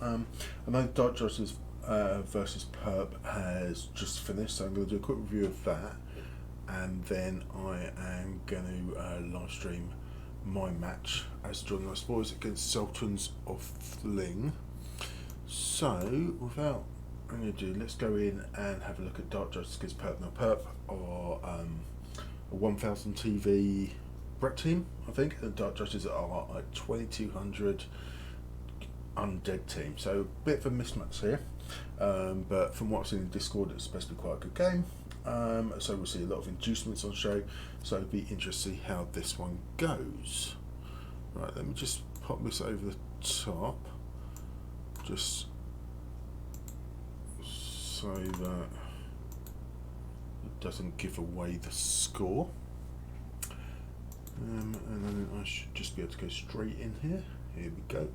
I know Dark Justice versus Perp has just finished, so I'm going to do a quick review of that, and then I am going to live stream my match as John Nice Boys against Sultans of Fling. So, without any ado, let's go in and have a look at Dark Justice against Perp. Now, Perp are a 1000 TV Brett team, I think, and Dark Justice are a 2200 Undead team. So, a bit of a mismatch here, but from what I've seen in Discord, it's supposed to be quite a good game. So we'll see a lot of inducements on show, so it'll be interesting to see how this one goes. Right, let me just pop this over the top, just so that it doesn't give away the score. And then I should just be able to go straight in here. Here we go.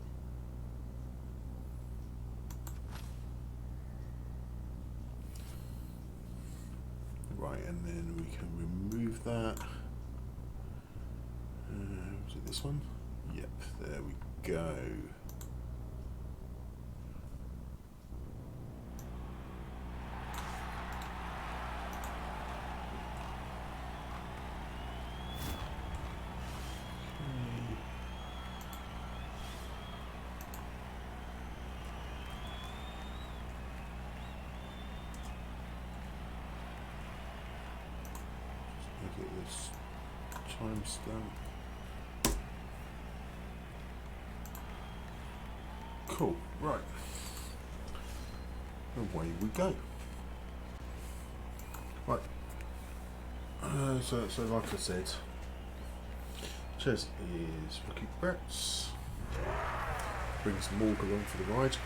Right, and then we can remove that. Was it this one? Yep, there we go. Look at this timestamp. Cool, right. Away we go. Right. So like I said, Ches is Rookie Brets. Brings Morg along for the ride.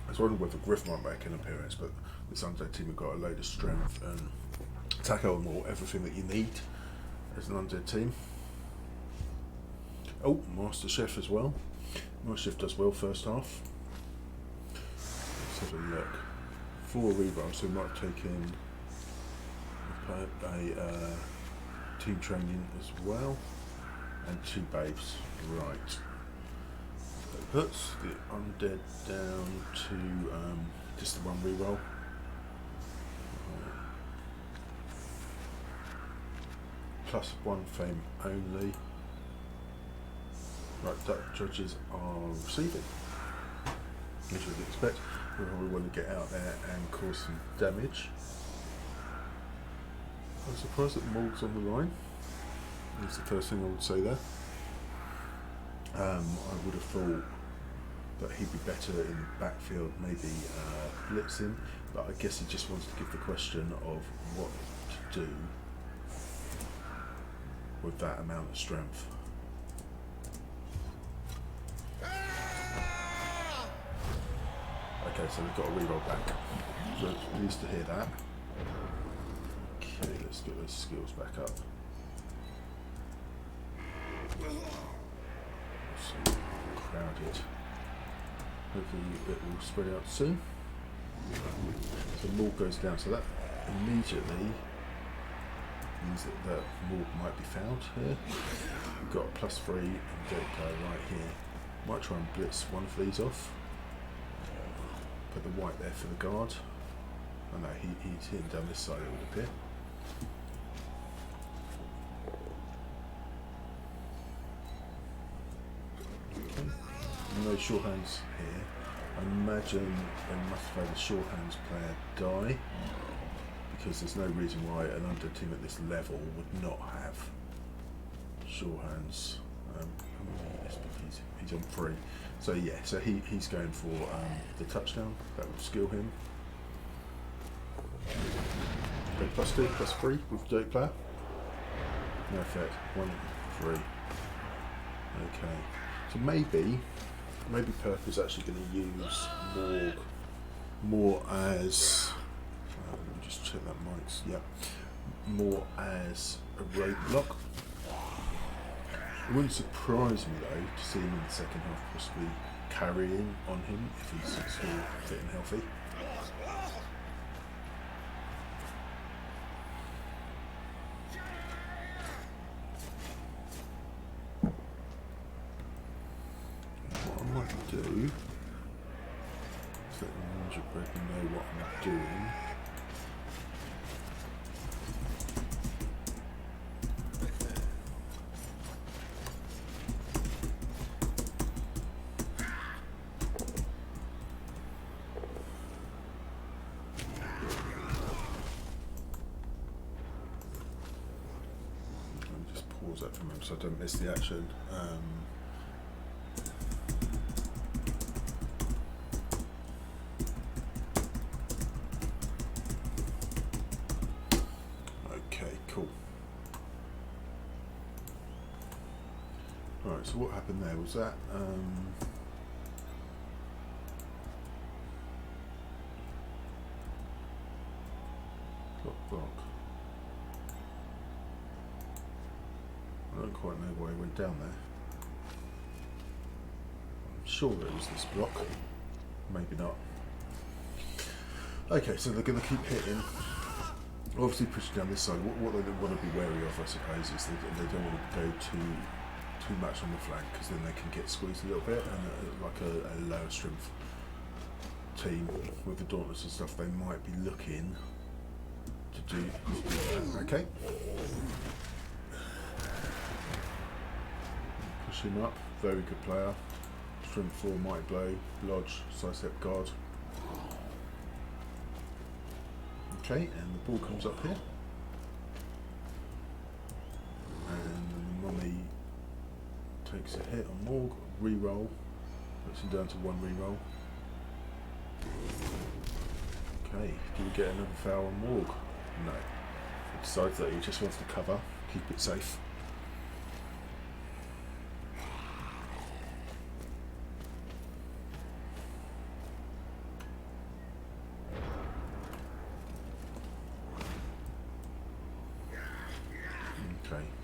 I was wondering whether Griff might make an appearance, but this Undead team have got a load of strength and tackle and everything that you need as an Undead team. Oh, Master Chef as well. Master Chef does well first half. Let's have a look. 4 rerolls, so we might have taken a team training as well, and 2 babes. Right. That puts the Undead down to just the 1 reroll. Plus 1 fame only. Right, Dark Judges are receiving, which you'd expect. We probably want to get out there and cause some damage. I'm surprised that Morg's on the line. That's the first thing I would say there. I would have thought that he'd be better in the backfield, maybe blitzing, but I guess he just wants to give the question of what to do with that amount of strength. Okay, so we've got a reroll back. So pleased to hear that. Okay, let's get those skills back up. So crowded. Hopefully it will spread out soon. So Morg goes down, so that immediately means that Morg might be found here. We've got a +3 and Jake player right here. Might try and blitz one of these off. Put the white there for the guard. Oh no, he's hitting down this side, it would appear. Okay. No sure hands here. I imagine they must have had a sure hands player die, because there's no reason why an Undead team at this level would not have sure hands. He's on 3. So yeah, so he's going for the touchdown. That would skill him. Go +2, +3 with the Dirk player. No effect. 1, 3. Okay. So maybe Perp is actually going to use Morg more as. Let me just check that mic's. Yeah, more as a roadblock. It wouldn't surprise me though to see him in the second half possibly carrying on him if he's still fit and healthy. What I might do is let the gingerbread know what I'm doing. That from him so I don't miss the action. Okay, cool. Alright, so what happened there was that block. I don't quite know why he went down there. I'm sure it was this block. Maybe not. Okay, so they're going to keep hitting. Obviously pushing down this side. What they want to be wary of, I suppose, is they don't want to go too much on the flank, because then they can get squeezed a little bit, and like a lower strength team with the Dauntless and stuff, they might be looking to do that. Okay. Push him up, very good player. Strength 4, Mighty Blow, Lodge, Sidestep Guard. Okay, and the ball comes up here. And the mummy takes a hit on Morg, re-roll, puts him down to 1 re-roll. Okay, do we get another foul on Morg? No. He decides that he just wants to cover, keep it safe.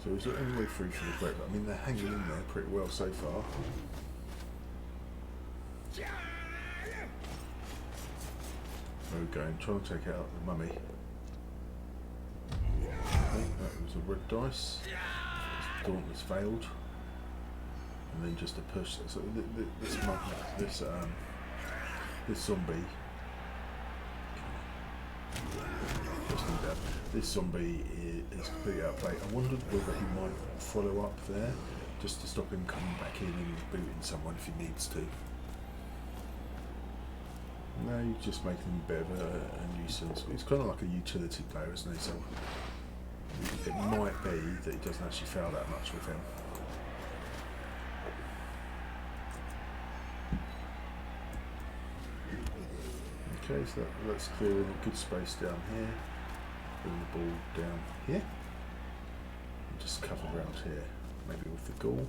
So he's all the way through for the break. I mean, they're hanging in there pretty well so far. There we go, trying to take out the mummy. Okay, that was a red dice. Dauntless failed. And then just a push. So this zombie. This zombie is pretty outplayed. I wondered whether he might follow up there, just to stop him coming back in and booting someone if he needs to. No, you're just making him a bit of a nuisance. He's kind of like a utility player, isn't he? So it might be that he doesn't actually fail that much with him. Okay, so that's clearing a good space down here. Bring the ball down here. And just cover around here, maybe with the ghoul.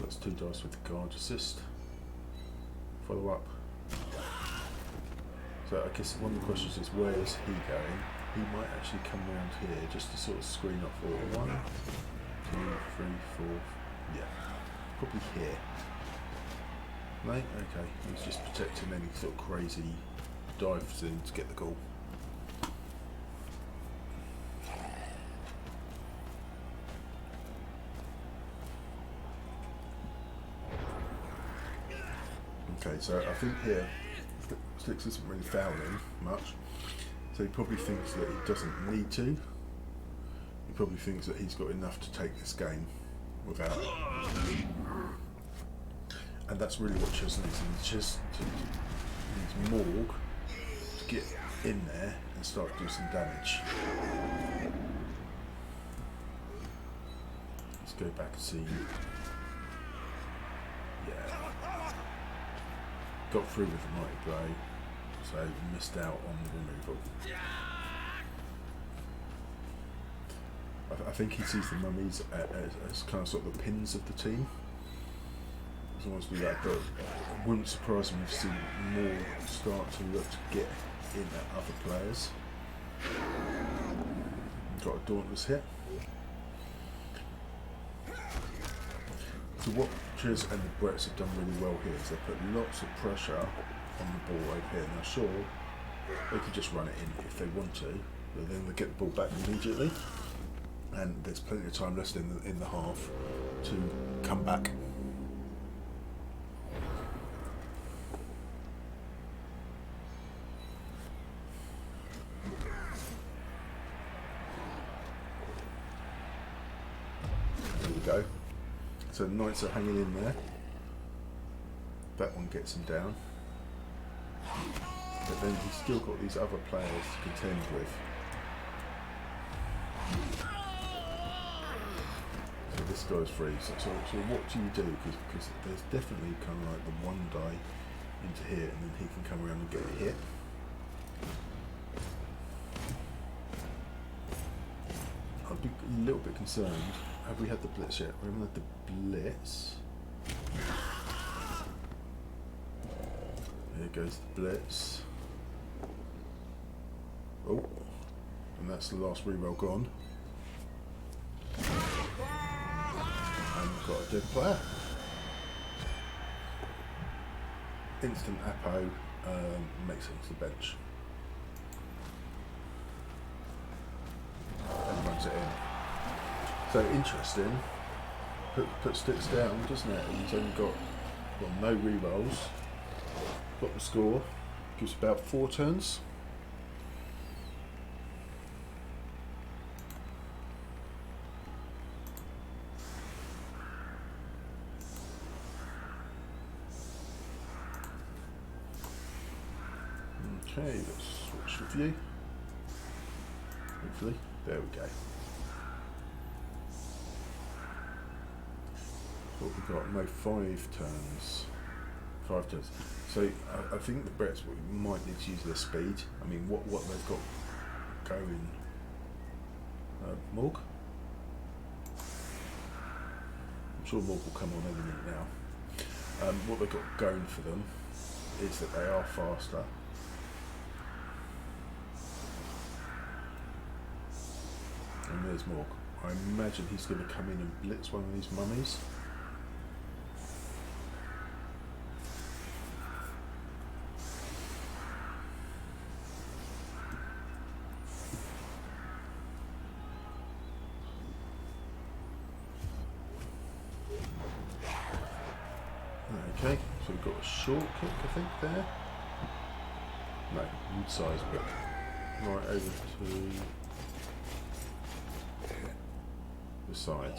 That's 2 dice with the guard assist. Follow up. So I guess one of the questions is, where is he going? He might actually come around here just to sort of screen off for 1, 2, 3, 4. Yeah, probably here. No? Okay, he's just protecting any sort of crazy dives in to get the goal. Okay, so I think here Slicks isn't really fouling much, so he probably thinks that he doesn't need to. He probably thinks that he's got enough to take this game without. And that's really what Chess needs. He just needs Morg to get in there and start doing some damage. Let's go back and see. Yeah. Got through with the Mighty Blow, so missed out on the removal. I think he sees the mummies as kind of sort of the pins of the team. He wants to do that, but it wouldn't surprise me to see more start to look to get in at other players. Got a Dauntless hit. So what Chiz and the Brets have done really well here is they put lots of pressure on the ball over here. Now sure, they could just run it in if they want to, but then they get the ball back immediately. and there's plenty of time left in the half to come back. There we go. So the knights are hanging in there. That one gets him down. But then he's still got these other players to contend with. So this guy's free. So what do you do? Because there's definitely kind of like the one die into here, and then he can come around and get a hit. I'd be a little bit concerned. Have we had the blitz yet? We haven't had the blitz. Here goes the blitz. Oh, and that's the last reroll gone. And we've got a dead player. Instant Apo makes it to the bench. And runs it in. So interesting. Put sticks down, doesn't it? And he's only got, well, no rerolls. Got the score. Gives about 4 turns. Okay, let's switch the view. Hopefully, there we go. What we got? No, 5 turns. 5 turns. So I think the Brets might need to use their speed. I mean, what they've got going. Morg. I'm sure Morg will come on any minute now. What they've got going for them is that they are faster. And there's Morg. I imagine he's going to come in and blitz one of these mummies. Okay, so we've got a short kick, I think, there. No, mid-size, but right over to the side.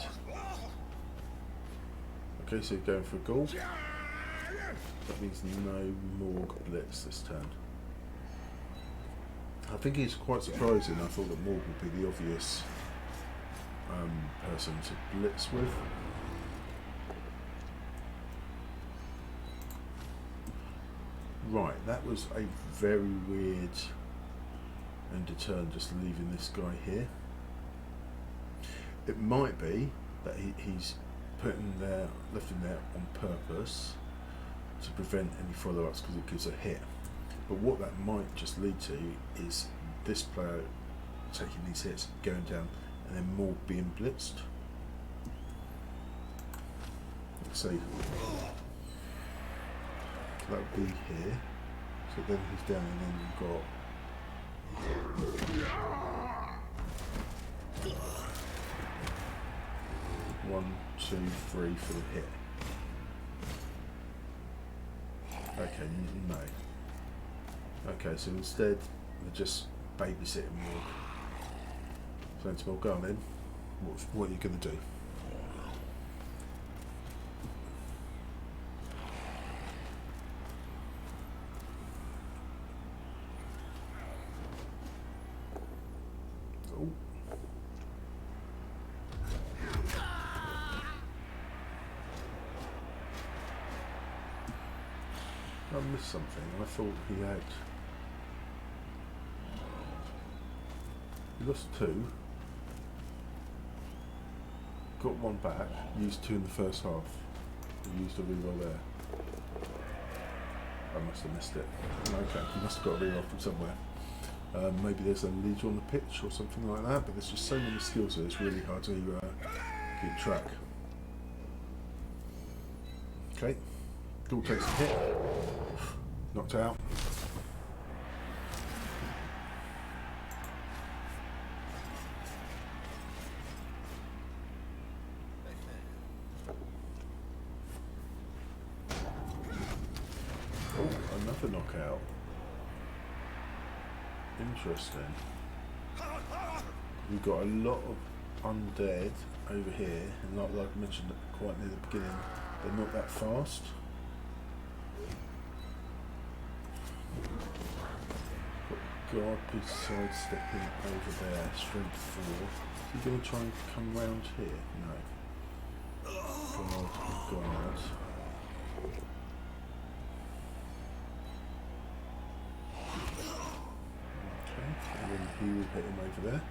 Okay, so you're going for a goal. That means no Morg blitz this turn. I think it's quite surprising. I thought that Morg would be the obvious person to blitz with. Right, that was a very weird end of turn, just leaving this guy here. It might be that he's left him there on purpose to prevent any follow-ups because it gives a hit. But what that might just lead to is this player taking these hits, going down, and then Morg being blitzed. Let's see. That would be here. So then he's down, and then you've got 1, 2, 3 for the hit. Okay, no. Okay, so instead they're just babysitting Morg. So it's Morg, go on then. What are you going to do? I missed something. I thought he had. He lost 2. Got 1 back. Used 2 in the first half. He used a reroll there. I must have missed it. Okay, he must have got a reroll from somewhere. Maybe there's a leader on the pitch or something like that. But there's just so many skills that it's really hard to keep track. Okay. Goal takes a hit. Knocked out. another knockout. Interesting. We've got a lot of undead over here, and like I mentioned quite near the beginning, they're not that fast. God, he's sidestepping over there, strength 4. Is he going to try and come round here? No. God. Okay, and then he will hit him over there.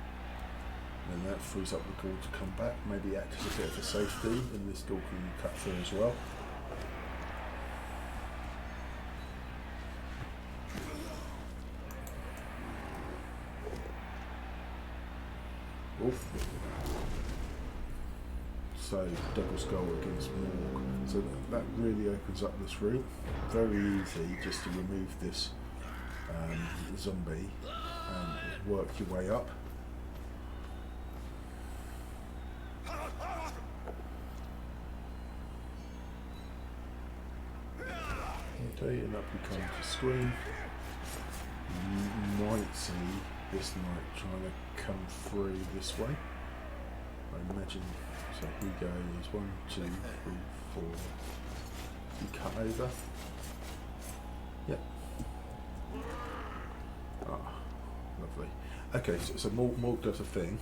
And that frees up the ghoul to come back, maybe act as a bit of a safety, and this ghoul can cut through as well. Oof. So double skull against Morg. So that really opens up this route. Very easy just to remove this zombie and work your way up. Okay, and up we come to screen. You might see this knight trying to come through this way. I imagine. So he goes 1, 2, 3, 4. You cut over. Yep. Ah, lovely. Okay, so Morg does a thing.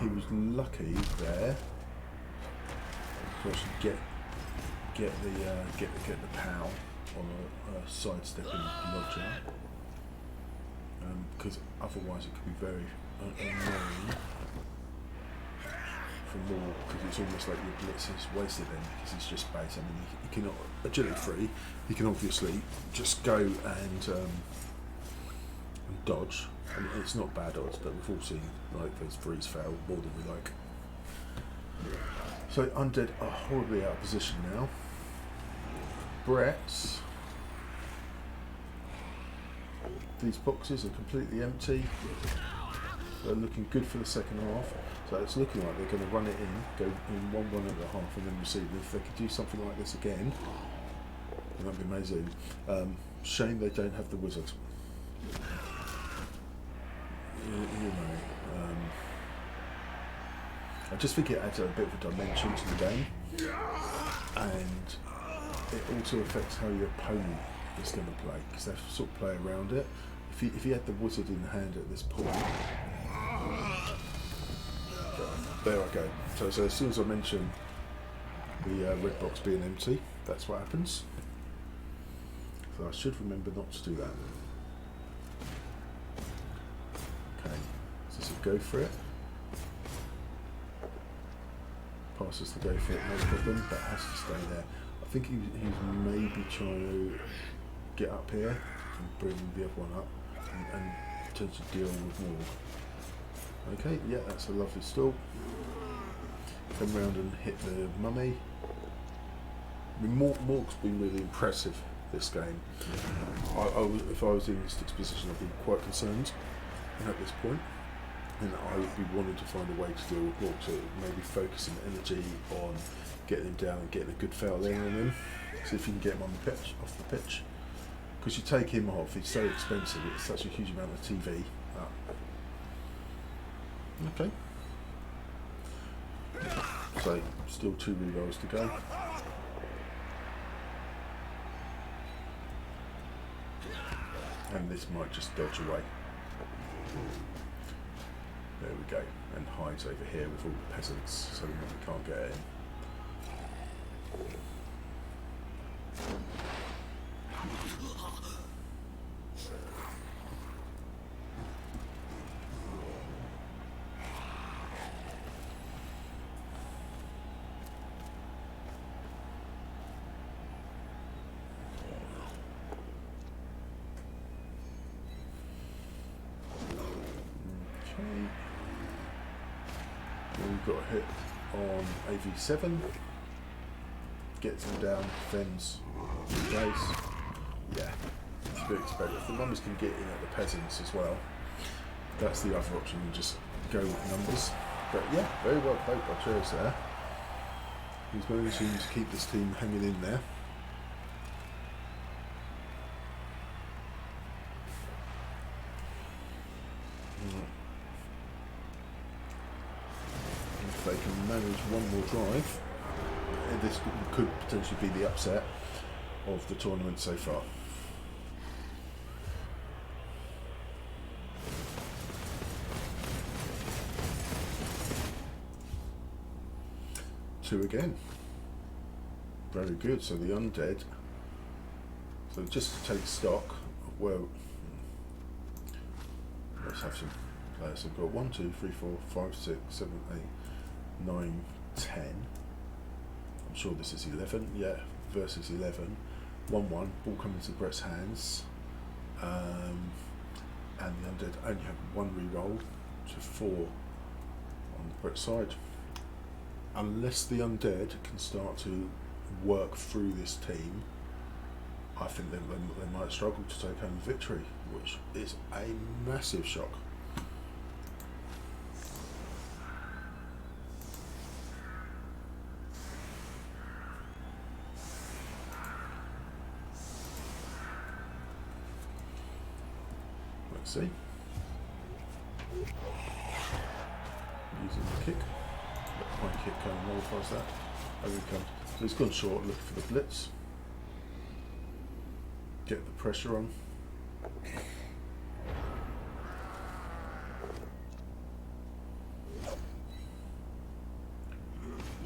He was lucky there to actually get the POW on a sidestepping lodger, because otherwise it could be very annoying for Morg, because it's almost like your blitz is wasted then, because it's just base. I mean, you cannot agility free. You can obviously just go and dodge, and it's not bad odds, but we've all seen like those freeze fail more than we like. So Undead are horribly out of position now. Brets. These boxes are completely empty. They're looking good for the second half. So it's looking like they're going to run it in, go in 1-1.5 and then receive. If they could do something like this again, then that'd be amazing. Shame they don't have the wizard. You know, I just think it adds a bit of a dimension to the game, and it also affects how your opponent is going to play, because they sort of play around it. If you had the wizard in hand at this point, there I go. So as soon as I mention the red box being empty, that's what happens. So I should remember not to do that. Okay, so go for it. Passes the go for it, no problem. That has to stay there. I think he's maybe trying to get up here and bring the other one up and potentially deal with Morg. Okay, yeah, that's a lovely stall. Come round and hit the mummy. I mean, Morg's been really impressive this game. If I was in Stick's position, I'd be quite concerned at this point. And I would be wanting to find a way to deal with Morg, so maybe focusing energy on getting him down and getting a good foul in on him. See if you can get him on the pitch, off the pitch. Because you take him off, he's so expensive, it's such a huge amount of TV. Okay. So, still 2 rerolls to go. And this might just dodge away. There we go. And hides over here with all the peasants, so we can't get in. We've got a hit on AV7, gets him down, defends base. Yeah, as you expect. If the numbers can get in at the peasants as well, that's the other option, you just go with numbers. But yeah, very well played by Cherries there. He's managing to keep this team hanging in there. if they can manage one more drive, this could potentially be the upset of the tournament so far. Two again. Very good. So the Undead. So just to take stock, well, let's have some players. So we've got 1, 2, 3, 4, 5, 6, 7, 8, 9, 10. I'm sure this is 11. Yeah, versus 11. 1-1. Ball comes into Brets' hands. And the Undead only have one reroll to 4 on the Brets side. Unless the Undead can start to work through this team, I think they might struggle to take home the victory, which is a massive shock. Let's see. Using the kick. High kick going well past that. Over he comes. So he's gone short, looking for the blitz. Get the pressure on.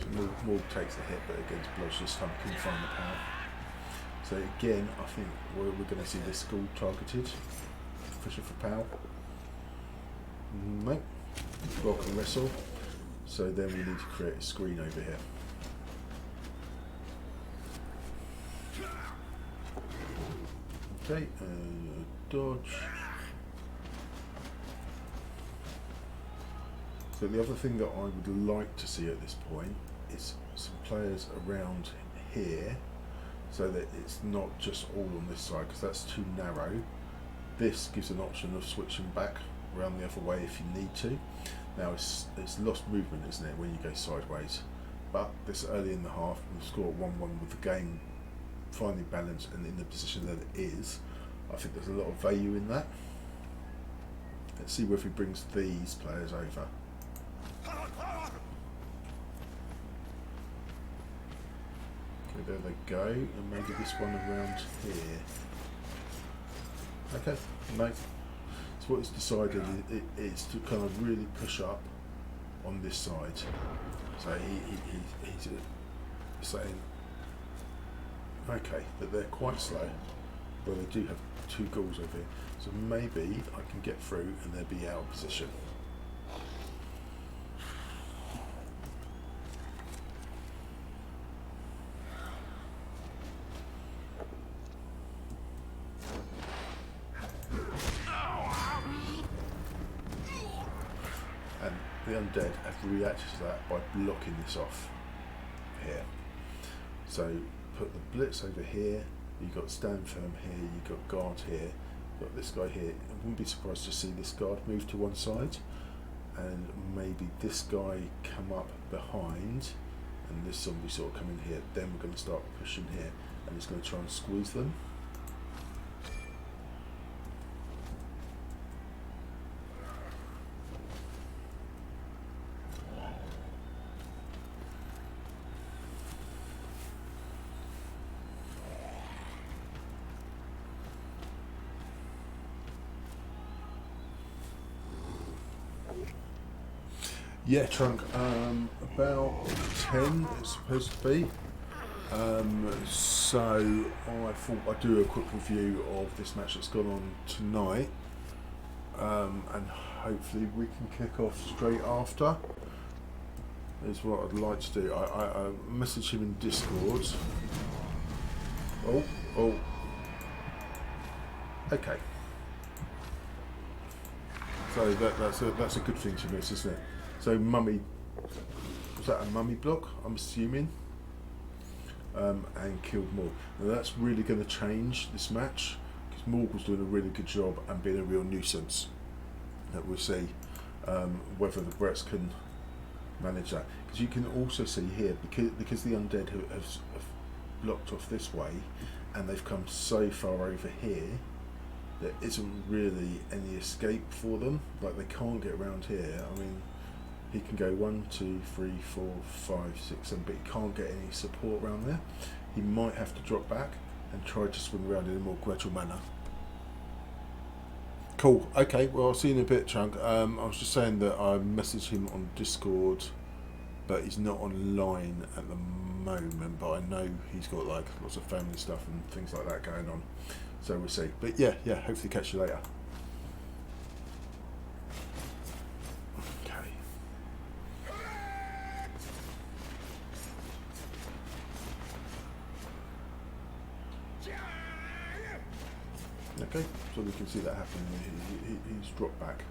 So Morg takes the hit, but against Blodge this time couldn't find the power. So again, I think we're going to see this school targeted. Fishing for power. Nope. Block and wrestle. So then we need to create a screen over here. Okay, dodge. So the other thing that I would like to see at this point is some players around here, so that it's not just all on this side, because that's too narrow. This gives an option of switching back around the other way if you need to. Now it's lost movement, isn't it, when you go sideways? But this early in the half, we've scored 1-1 with the game finally balanced and in the position that it is. I think there's a lot of value in that. Let's see whether he brings these players over. Okay, there they go, and maybe this one around here. Okay, no. So what he's decided is to kind of really push up on this side. So he's saying, okay, that they're quite slow, but they do have 2 goals over here. So maybe I can get through and they'll be out of position. The Undead have reacted to that by blocking this off here. So put the blitz over here, you've got stand firm here, you've got guard here, you've got this guy here. I wouldn't be surprised to see this guard move to one side and maybe this guy come up behind and this zombie sort of come in here. Then we're going to start pushing here and it's going to try and squeeze them. Yeah, Trunk, about 10 it's supposed to be. So I thought I'd do a quick review of this match that's gone on tonight, and hopefully we can kick off straight after, is what I'd like to do. I messaged him in Discord. Oh. Okay. So that's a good thing to miss, isn't it? So mummy, was that a mummy block, I'm assuming? And killed Morg. Now that's really going to change this match, because Morg was doing a really good job and being a real nuisance. That we'll see whether the Brets can manage that. Because you can also see here, because the Undead have blocked off this way, and they've come so far over here, there isn't really any escape for them. Like they can't get around here. I mean, he can go 1, 2, 3, 4, 5, 6, 7, but he can't get any support around there. He might have to drop back and try to swing around in a more gradual manner. Cool. Okay, well, I'll see you in a bit, Chunk. I was just saying that I messaged him on Discord, but he's not online at the moment, but I know he's got like lots of family stuff and things like that going on, so we'll see. But yeah, hopefully catch you later. Okay, so we can see that happening. He's dropped back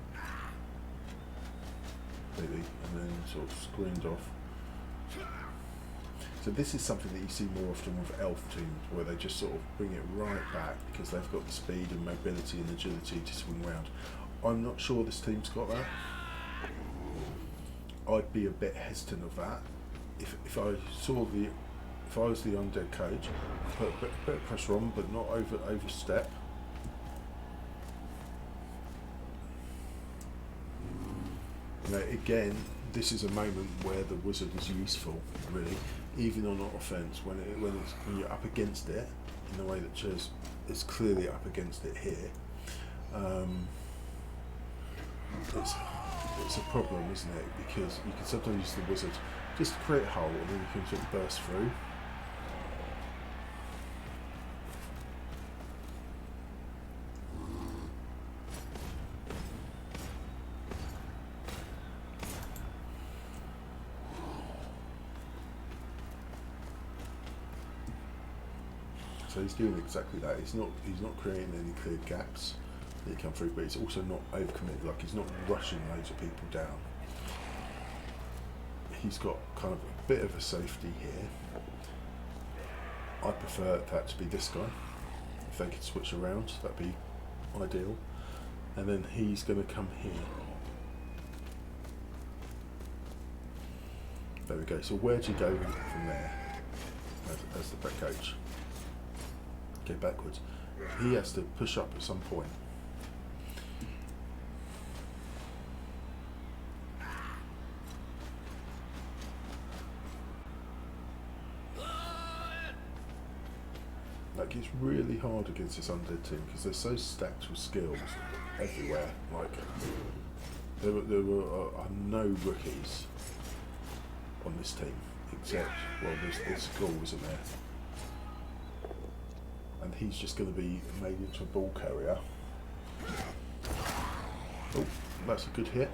completely and then sort of screened off. So this is something that you see more often with elf teams, where they just sort of bring it right back because they've got the speed and mobility and agility to swing round. I'm not sure this team's got that. I'd be a bit hesitant of that. If I was the undead coach, put a bit of pressure on, but not overstep. You know, again, this is a moment where the wizard is useful, really, even on offense when you're up against it in the way that Ches is clearly up against it here. It's a problem, isn't it? Because you can sometimes use the wizard just to create a hole, and then you can sort of burst through. So he's doing exactly that. He's not creating any clear gaps that he come through, but he's also not overcommitted. Like, he's not rushing loads of people down. He's got kind of a bit of a safety here. I prefer that to be this guy. If they could switch around, that'd be ideal. And then he's going to come here. There we go. So where do you go from there as the Bret coach? Go backwards. He has to push up at some point. Like, it's really hard against this undead team because they're so stacked with skills everywhere. Like, there were no rookies on this team, except, well, there's Skull, isn't there? And he's just going to be made into a ball carrier. Oh, that's a good hit.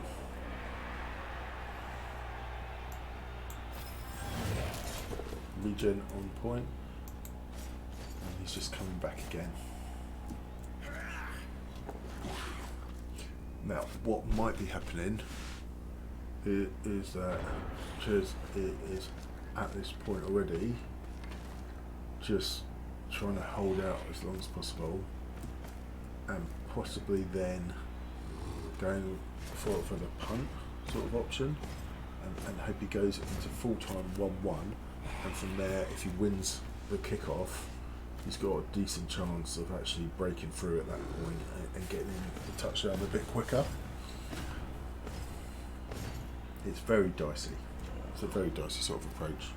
Regen on point. And he's just coming back again. Now, what might be happening is that Ches is at this point already just trying to hold out as long as possible, and possibly then going for the punt sort of option, and hope he goes into full-time 1-1, and from there, if he wins the kick-off, he's got a decent chance of actually breaking through at that point and getting in the touchdown a bit quicker. It's very dicey. It's a very dicey sort of approach.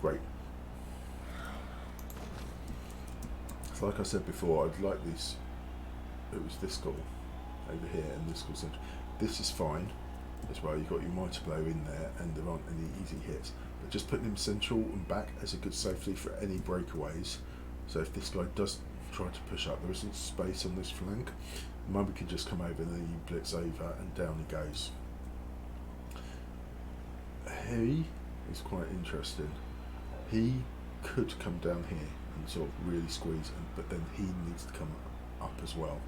Great. So like I said before, I'd like this. It was this goal over here and this goal centre. This is fine as well. You've got your mighty blow in there, and there aren't any easy hits. But just putting him central and back as a good safety for any breakaways. So if this guy does try to push up, there isn't space on this flank. Maybe can just come over and then you blitz over and down he goes. He is quite interesting. He could come down here and sort of really squeeze, but then he needs to come up as well,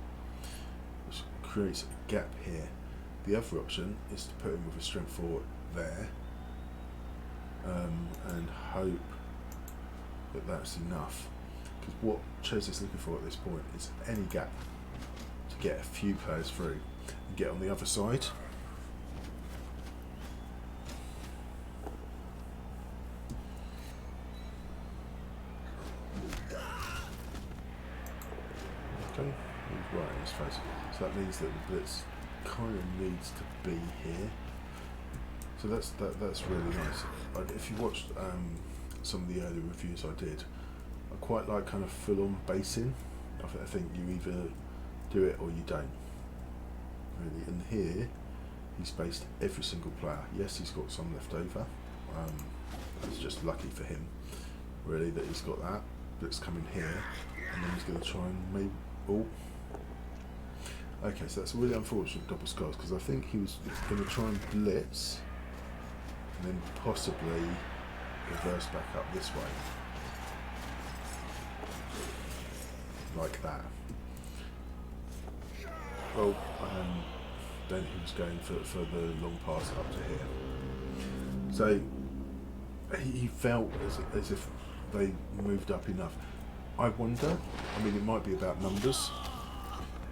which creates a gap here. The other option is to put him with a strength 4 there, and hope that that's enough. Because what Ches is looking for at this point is any gap to get a few players through and get on the other side. He's right in his face. So that means that the blitz kind of needs to be here. So that's really nice. If you watched some of the early reviews I did, I quite like kind of full-on basing. I think you either do it or you don't. Really, and here he's based every single player. Yes, he's got some left over. That's just lucky for him, really, that he's got that. Blitz coming here, and then he's going to try and maybe. Oh. Okay, so that's a really unfortunate double skulls because I think he was going to try and blitz, and then possibly reverse back up this way, like that. Well, then he was going for the long pass up to here. So he felt as if they moved up enough. I wonder, I mean it might be about numbers,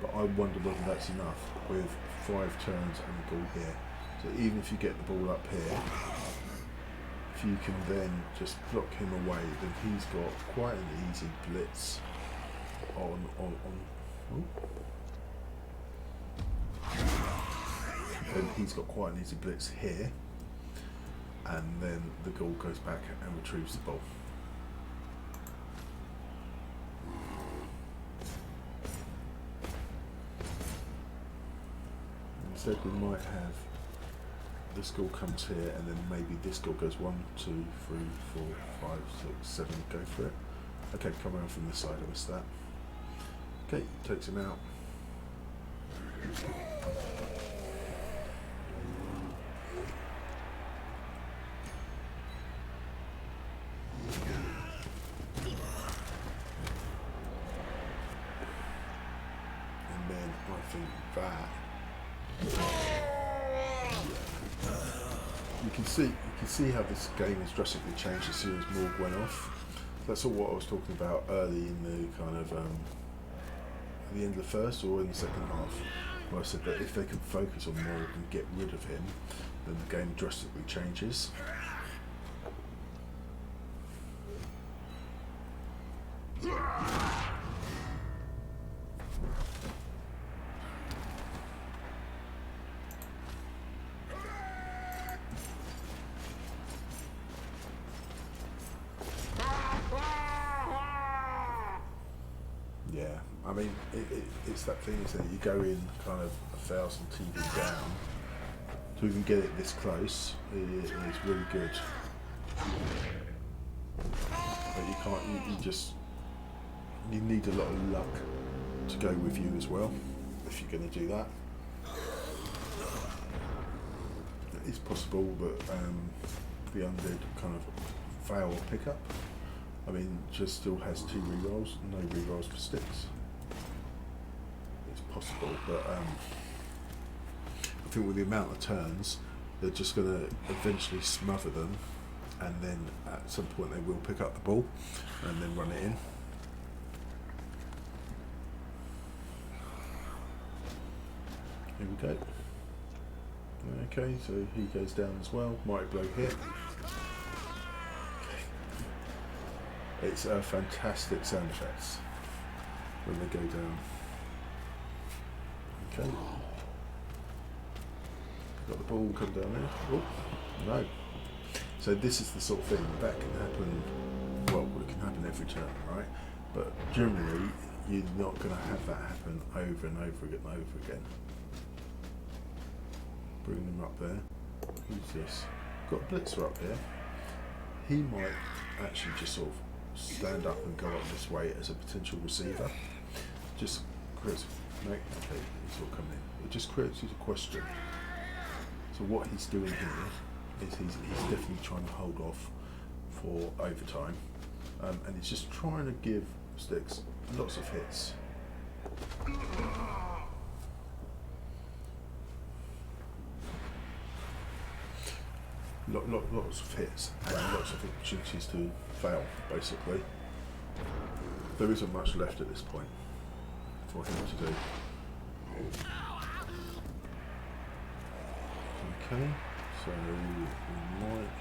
but I wonder whether that's enough with 5 turns and a ball here. So even if you get the ball up here, if you can then just block him away, then he's got quite an easy blitz on. Then he's got quite an easy blitz here, and then the goal goes back and retrieves the ball. Instead we might have this goal comes here, and then maybe this goal goes 1, 2, 3, 4, 5, 6, 7, go for it. Okay, come around from this side, I missed that. Okay, takes him out. And then I think that you can see how this game has drastically changed as soon as Morg went off. That's all what I was talking about early in the kind of at the end of the first or in the second half, where I said that if they can focus on Morg and get rid of him, then the game drastically changes. Yeah, I mean, it's that thing, isn't it? You go in kind of 1,000 TV down to even get it this close is really good. But you can't, you need a lot of luck to go with you as well, if you're going to do that. It's possible that the Undead kind of fail pickup. I mean, just still has 2 rerolls, no rerolls for sticks. It's possible, but I think with the amount of turns, they're just going to eventually smother them, and then at some point they will pick up the ball and then run it in. Here we go. Okay, so he goes down as well. Mighty blow here. It's a fantastic sound effects when they go down. Okay. Got the ball come down there. Oh, no. So this is the sort of thing that can happen, well, it can happen every turn, right? But generally, you're not going to have that happen over and over again and over again. Bring them up there. Who's this? Got a blitzer up here. He might actually just sort of stand up and go up this way as a potential receiver. Just creates, okay, he's all coming in. It just creates a question. So what he's doing here is he's definitely trying to hold off for overtime, and he's just trying to give sticks lots of hits. Lots of hits and lots of opportunities to fail, basically. There isn't much left at this point for him to do. Okay, so we might...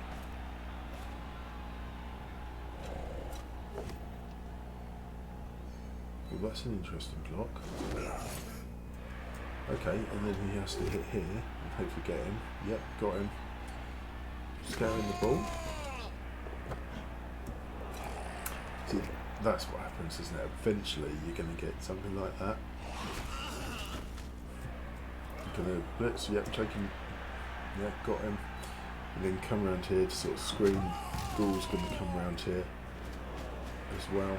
Well, that's an interesting block. Okay, and then he has to hit here and hopefully get him. Yep, got him. Scaring the ball. See, that's what happens, isn't it? Eventually you're going to get something like that. You're going to blitz, yep, take him. Yep, got him. And then come around here to sort of screen. Ghoul's going to come around here as well.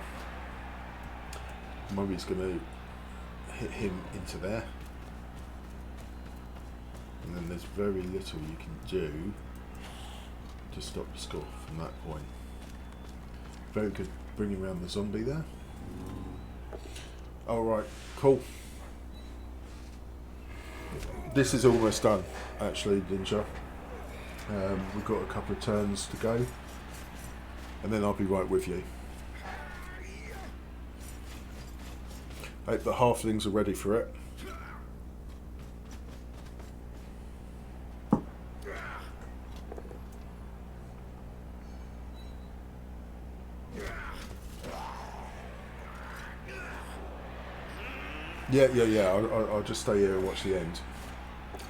Mummy's going to hit him into there. And then there's very little you can do to stop the score from that point. Very good bringing around the zombie there. Alright, cool. This is almost done, actually, Ninja. We've got a couple of turns to go, and then I'll be right with you. Hope the halflings are ready for it. Yeah. I'll just stay here and watch the end.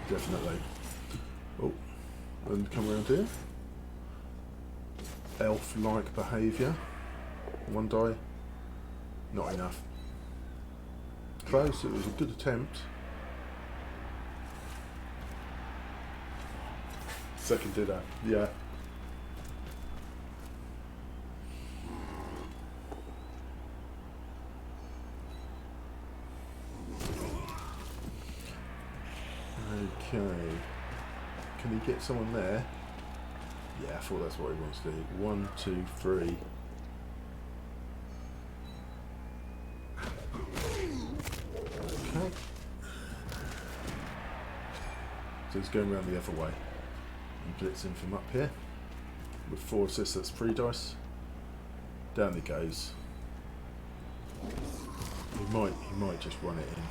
Definitely. Oh, and come around here. Elf-like behaviour. One die. Not enough. Close. It was a good attempt. Second ditto. Yeah. Okay. Can he get someone there? Yeah, I thought that's what he wants to do. 1, 2, 3. Okay. So he's going around the other way. And blitzing from up here. With 4 assists, that's 3 dice. Down he goes. He might just run it in.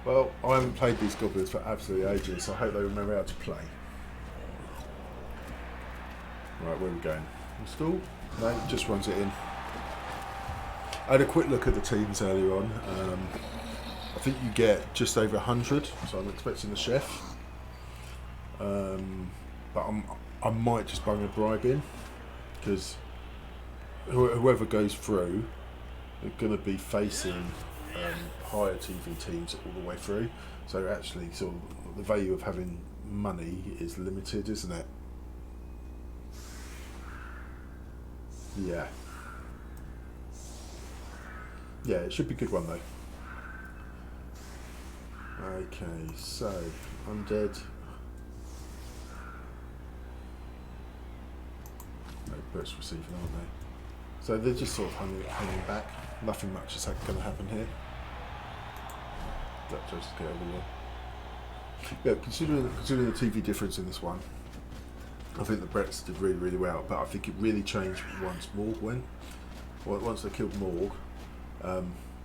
Well, I haven't played these goblins for absolutely ages, so I hope they remember how to play. Right, where are we going? Install? No, just runs it in. I had a quick look at the teams earlier on. I think you get just over 100, so I'm expecting the chef. But I might just bung a bribe in, because whoever goes through, they're going to be facing higher TV teams all the way through, so actually sort of the value of having money is limited, isn't it? Yeah, it should be a good one though. Okay, so Undead. No, Brets receiving, aren't they? So they're just sort of hanging back. Nothing much is going to happen here. That just get over there. Yeah, considering the TV difference in this one, I think the Brets did really, really well. But I think it really changed once Morg went. Once they killed Morg,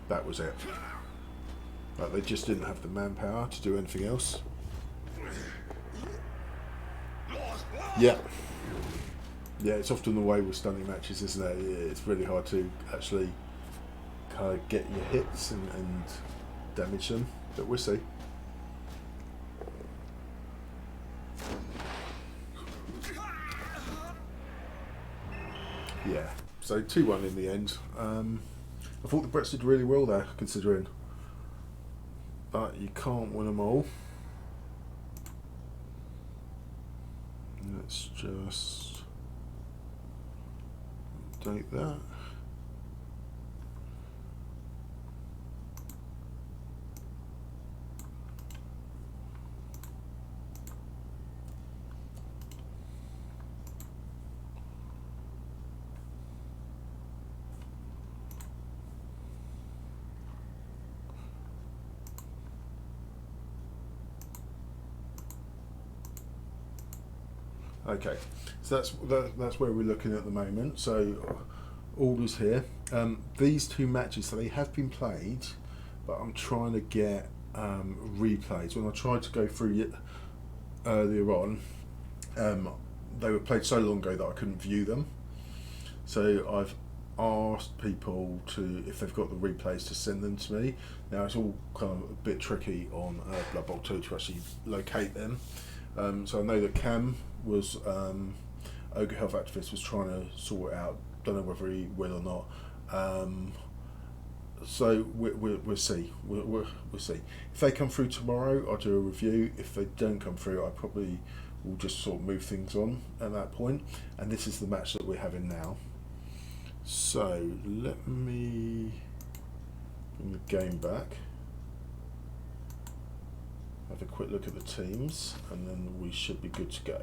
that was it. Like, they just didn't have the manpower to do anything else. Yeah, it's often the way with stunning matches, isn't it? It's really hard to actually kind of get your hits and damage them, but we'll see. Yeah, so 2-1 in the end. I thought the Brets did really well there, considering, but you can't win them all. Let's just take that. Okay, so that's where we're looking at the moment. So orders here. These 2 matches, so they have been played, but I'm trying to get replays. When I tried to go through it earlier on, they were played so long ago that I couldn't view them. So I've asked people to, if they've got the replays, to send them to me. Now it's all kind of a bit tricky on Blood Bowl 2 to actually locate them. So I know that Cam was, Ogre Health Activist was trying to sort it out. Don't know whether he will or not. So we'll see. We'll see. If they come through tomorrow, I'll do a review. If they don't come through, I probably will just sort of move things on at that point. And this is the match that we're having now. So let me bring the game back. Have a quick look at the teams, and then we should be good to go.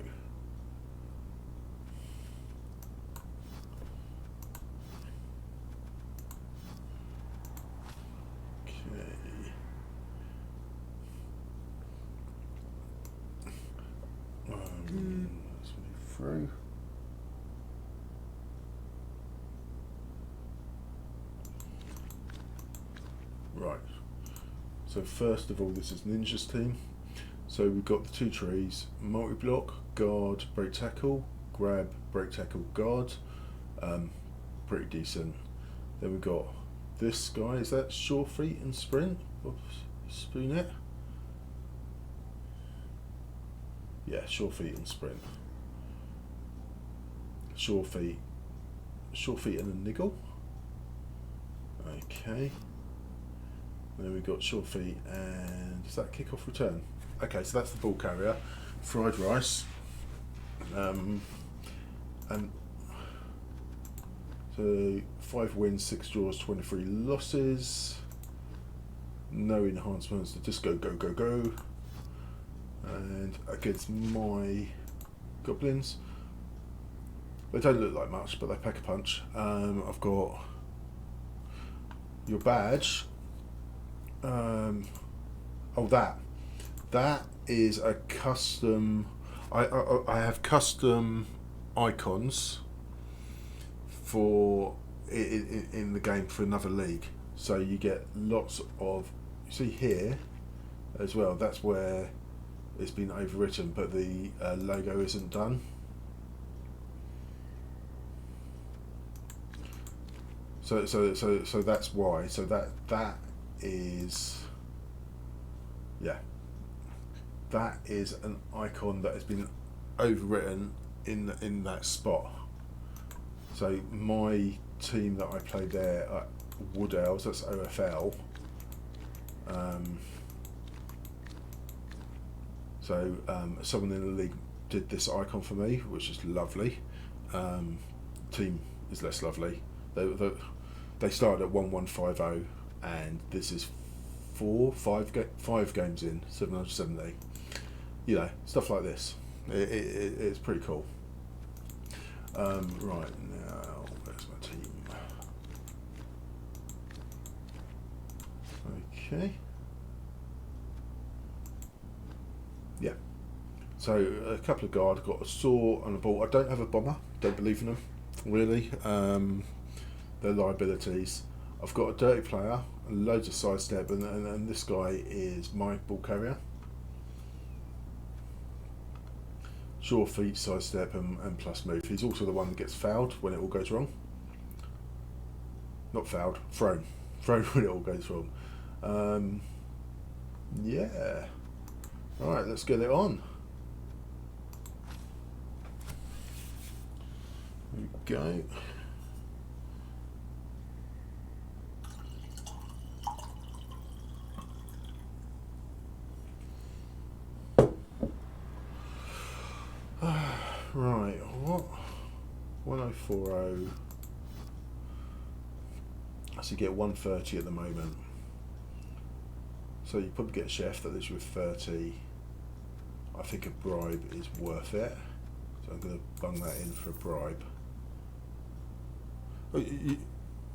Let's move through. Right. So first of all, this is Ninja's team. So we've got the two trees: multi-block, guard, break tackle, grab, break tackle, guard. Pretty decent. Then we've got this guy. Is that sure feet and sprint? Oops, Spoonette. Yeah, sure feet and sprint. Sure feet and a niggle. Okay. And then we've got sure feet and is that kick off return? Okay, so that's the ball carrier. Fried rice. And so 5 wins, 6 draws, 23 losses. No enhancements. Just go, go, go, go. And against my Goblins, they don't look like much, but they pack a punch. I've got your badge. Oh, that is a custom. I have custom icons for in the game for another league. So you get lots of. You see here as well. That's where it's been overwritten, but the logo isn't done. So that's why. So that is, yeah, that is an icon that has been overwritten in that spot. So my team that I played there at Wood Elves, that's OFL. Someone in the league did this icon for me, which is lovely. Team is less lovely. They started at 1150, and this is 5 games in 770. You know, stuff like this. It's pretty cool. Right now, where's my team? Okay. Yeah. So a couple of guard, got a saw and a ball. I don't have a bomber. Don't believe in them, really. They're liabilities. I've got a dirty player, loads of sidestep, and this guy is my ball carrier. Sure feet, sidestep, and plus move. He's also the one that gets fouled when it all goes wrong. Not fouled, thrown. Thrown when it all goes wrong. Yeah. Alright, let's get it on. Here we go. Right, what? 1040. So you get 130 at the moment. So you probably get a chef that is with 30. I think a bribe is worth it. So I'm going to bung that in for a bribe. Oh,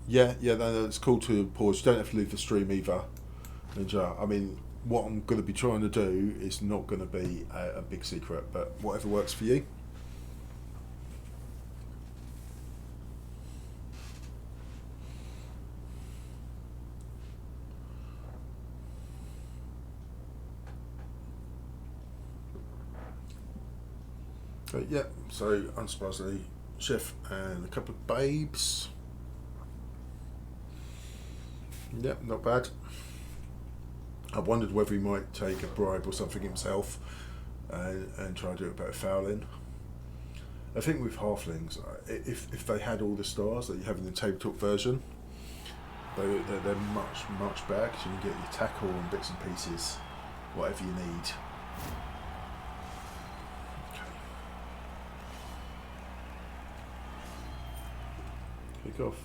yeah, that's cool to pause. You don't have to leave the stream either. Ninja. I mean, what I'm going to be trying to do is not going to be a big secret, but whatever works for you. But yeah, so unsurprisingly, chef and a couple of babes. Yep, not bad. I wondered whether he might take a bribe or something himself and try to do a bit of fouling. I think with halflings, if they had all the stars that you have in the tabletop version, they're much better because you can get your tackle and bits and pieces, whatever you need. Okay. Kick off.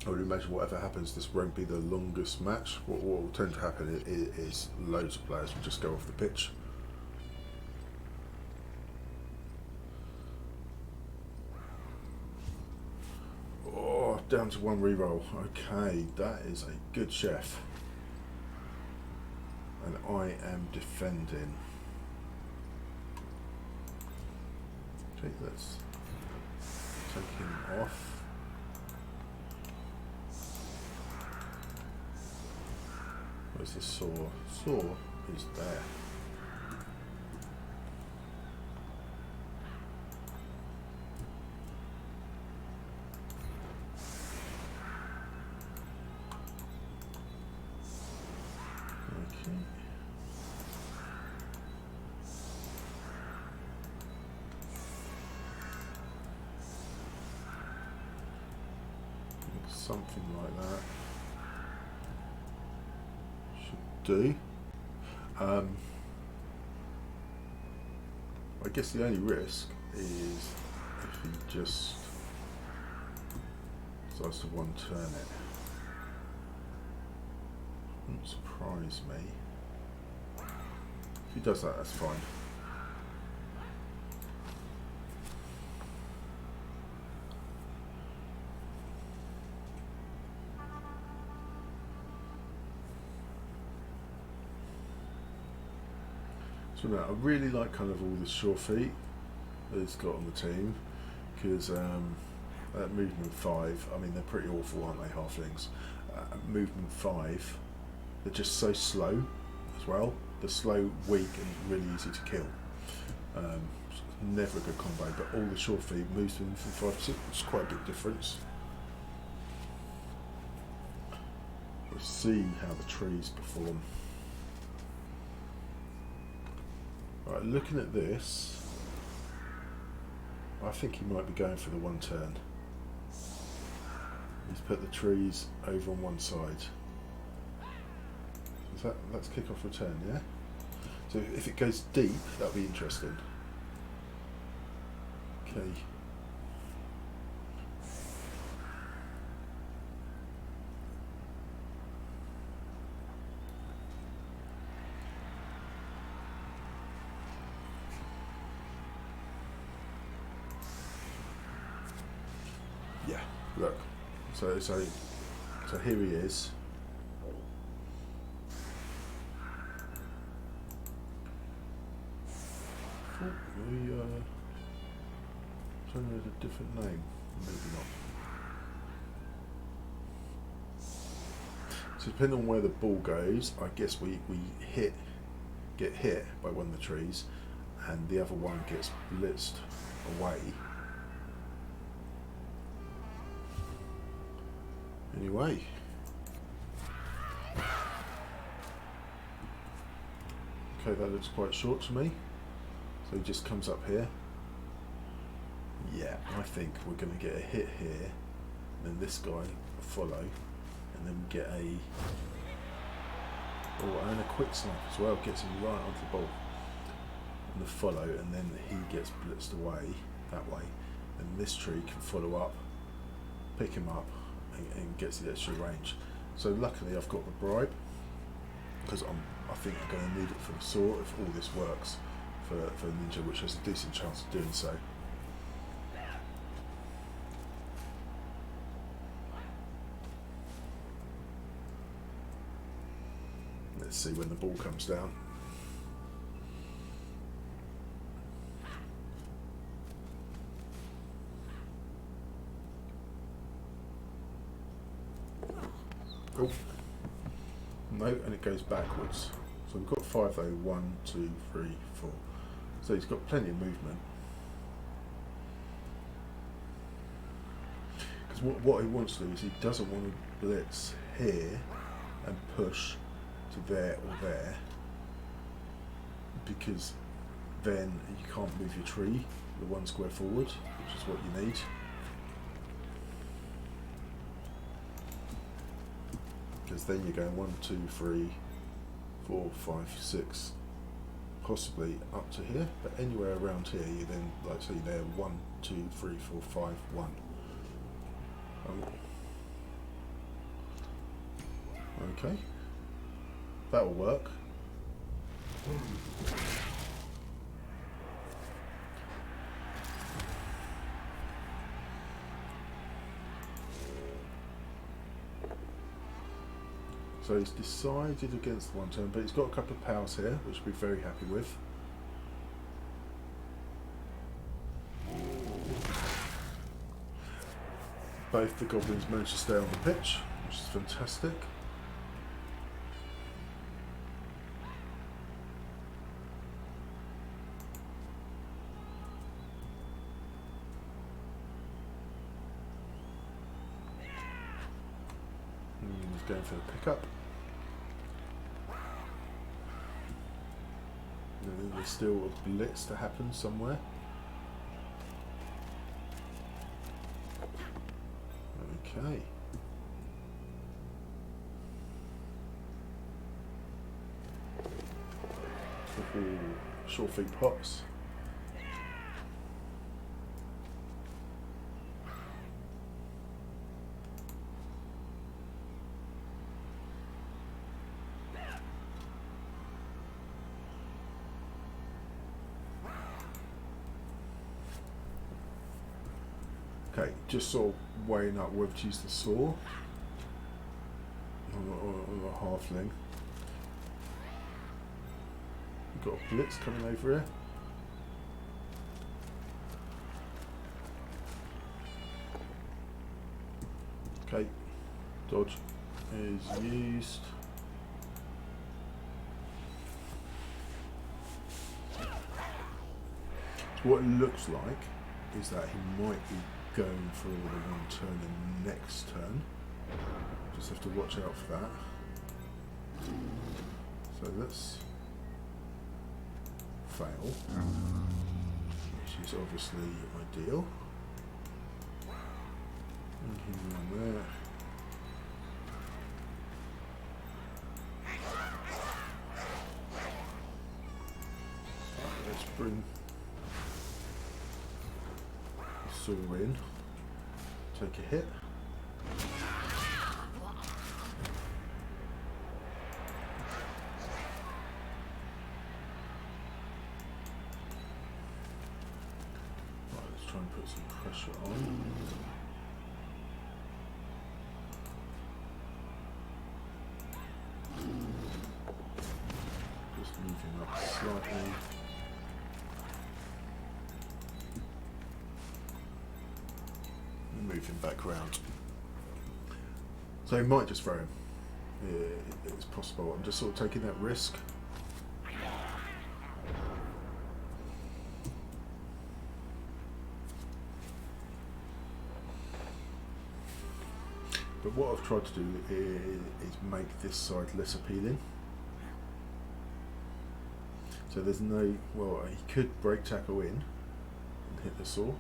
I would imagine whatever happens, this won't be the longest match. What will tend to happen is loads of players will just go off the pitch. Oh, down to one reroll. Okay, that is a good chef. And I am defending. Okay, let's take him off. Where's the saw? Saw is there. Okay. Something like that. Do. I guess the only risk is if he just decides to one turn it. Wouldn't surprise me. If he does that, that's fine. So now, I really like kind of all the sure feet that he's got on the team, because at movement 5, I mean they're pretty awful, aren't they, halflings? At movement 5, they're just so slow as well. They're slow, weak, and really easy to kill. Never a good combo, but all the sure feet moves from 5 to 6, which is quite a big difference. We'll see how the trees perform. Right, looking at this, I think he might be going for the one turn. He's put the trees over on one side. That's kick off return, yeah? So if it goes deep, that'll be interesting. Okay. Yeah, look. So here he is. We trying to use a different name, maybe not. So depending on where the ball goes, I guess we get hit by one of the trees, and the other one gets blitzed away. Anyway. Okay, that looks quite short to me. So he just comes up here. Yeah, I think we're going to get a hit here, and then this guy will follow, and then we get a and a quick snap as well, gets him right onto the ball, and the follow, and then he gets blitzed away that way, and this tree can follow up, pick him up, and gets the extra range. So luckily I've got the bribe, because I think I'm going to need it for the sword if all this works for Ninja, which has a decent chance of doing so. see when the ball comes down. Oh. No, and it goes backwards. So we've got 5 though. 1, 2, 3, 4. So he's got plenty of movement. Because what he wants to do is he doesn't want to blitz here and push to there or there, because then you can't move your tree the 1 square forward, which is what you need. Because then you're going 1, 2, 3, 4, 5, 6, possibly up to here, but anywhere around here you then, like say there, 1, 2, 3, 4, 5, 1. Okay, that will work. So he's decided against the 1 turn, but he's got a couple of powers here, which we'll be very happy with. Both the goblins managed to stay on the pitch, which is fantastic. He's going for the pickup. There's still a blitz to happen somewhere. Okay. Short feet pops. Okay, just sort of weighing up whether to use the saw or the halfling. We've got a blitz coming over here. Okay, dodge is used. So what it looks like is that he might be going for the 1 turn in the next turn. Just have to watch out for that. So let's fail, which is obviously ideal. And he's on there. Let's bring the saw in. Take a hit. Right, let's try and put some pressure on. Just moving up slightly. Moving back round. So he might just throw him. It's possible. I'm just sort of taking that risk. But what I've tried to do is make this side less appealing. So there's no, well, he could break tackle in and hit the saw.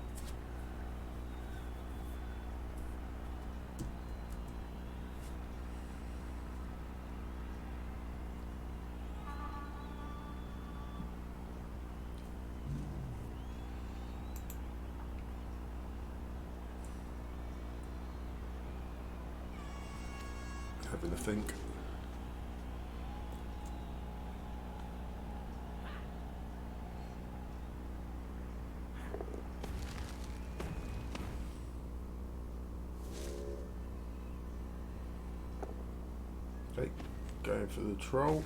Having a think. Okay, going for the troll.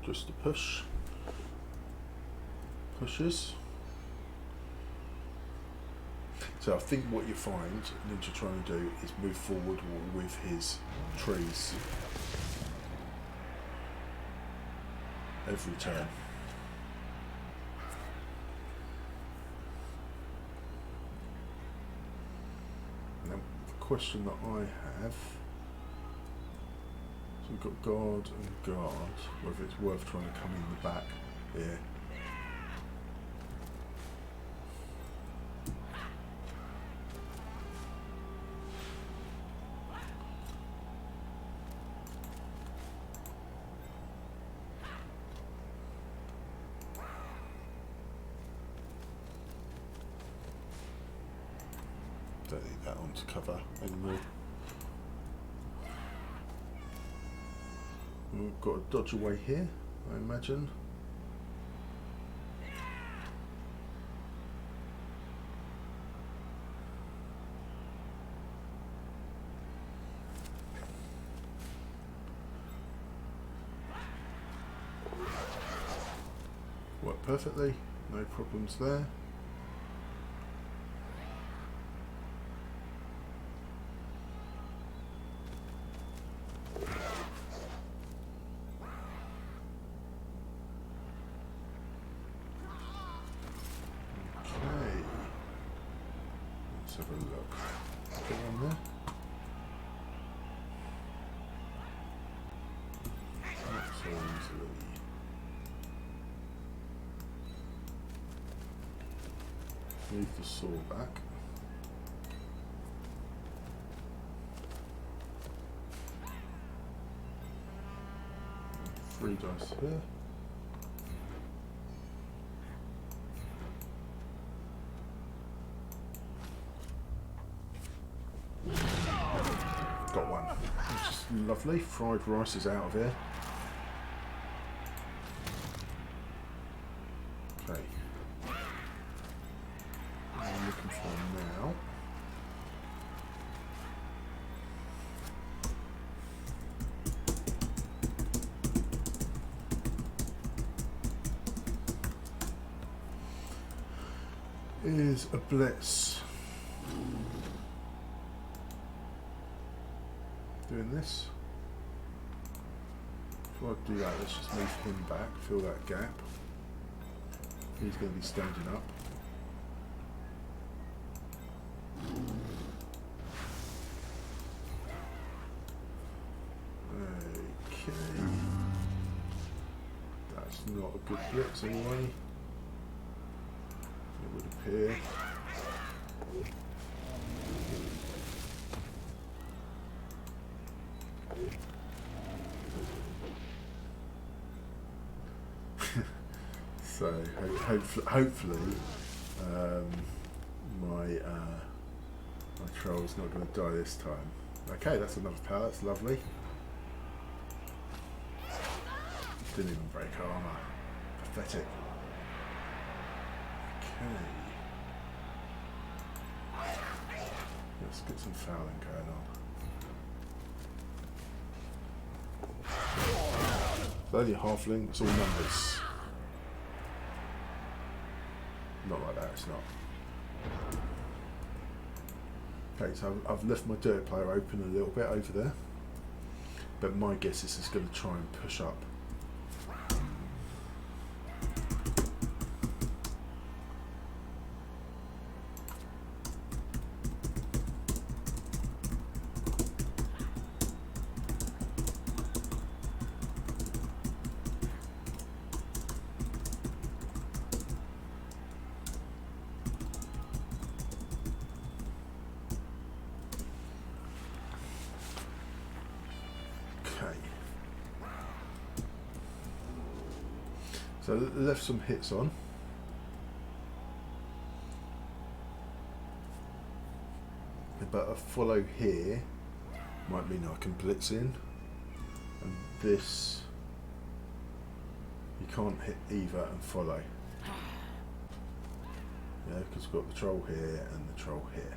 just to push. Pushes. So I think what you find Ninja trying to do is move forward with his trees every turn. Now the question that I have, so we've got guard and guard, whether it's worth trying to come in the back here. Don't need that on to cover anymore. We've got a dodge away here, I imagine. Worked perfectly, no problems there. Let's have a look. Get on there. Not so easily. Move the saw back. Three dice here. Got one. Which is lovely. Fried rice is out of here. Okay. What I'm looking for now. Is a blitz. Doing this. Before I do that, let's just move him back, fill that gap. He's going to be standing up. Okay. That's not a good blitz anyway. It would appear. So hopefully my troll's not going to die this time. Okay, that's enough power. That's lovely. Didn't even break armor. Pathetic. Okay. Let's get some fouling going on. It's only a halfling. It's all numbers. Not like that, it's not. Okay, so I've left my dirt player open a little bit over there. But my guess is it's going to try and push up. So left some hits on. But a follow here might mean I can blitz in. And this, you can't hit either and follow. Yeah, because we've got the troll here and the troll here.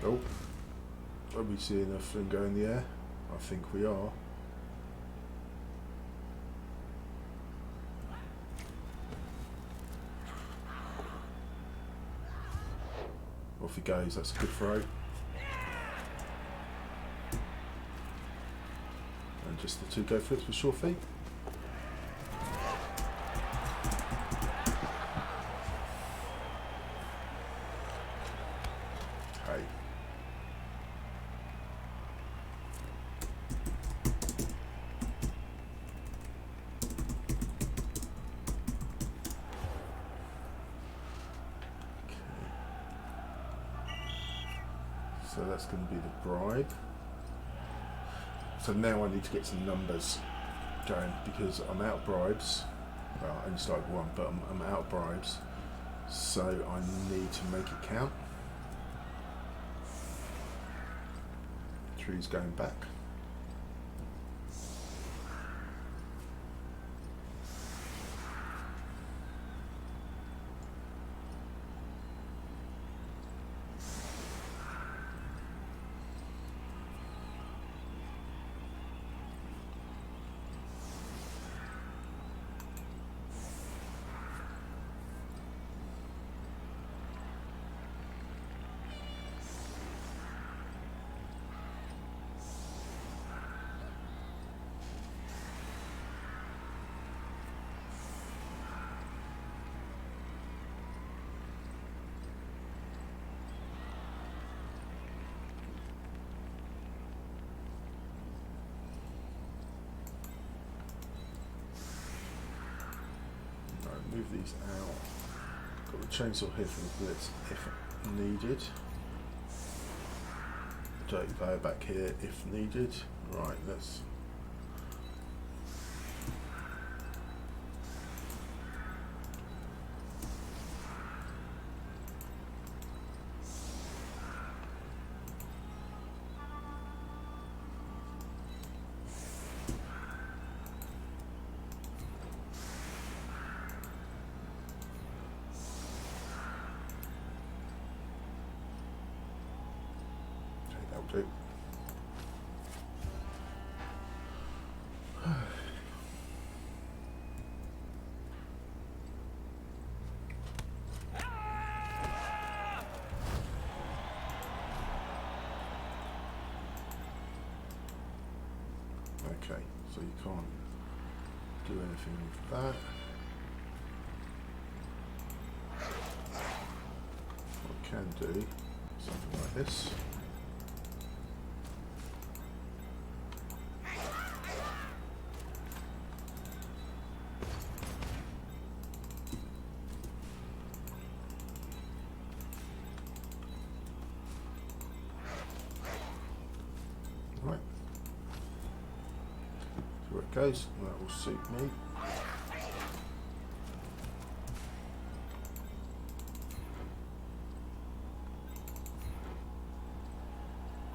Oh, are we seeing a fling go in the air? I think we are. Off he goes, that's a good throw. And just the 2 go flips with sure feet. Okay. So that's going to be the bribe. So now I need to get some numbers going because I'm out of bribes. Well, I only started 1, but I'm out of bribes. So I need to make it count. 3's going back. Move these out. Got the chainsaw here for the blitz if needed. Dirty player back here if needed. Right, let's. Do. Okay, so you can't do anything with that. What I can do something like this. Goes, that will suit me.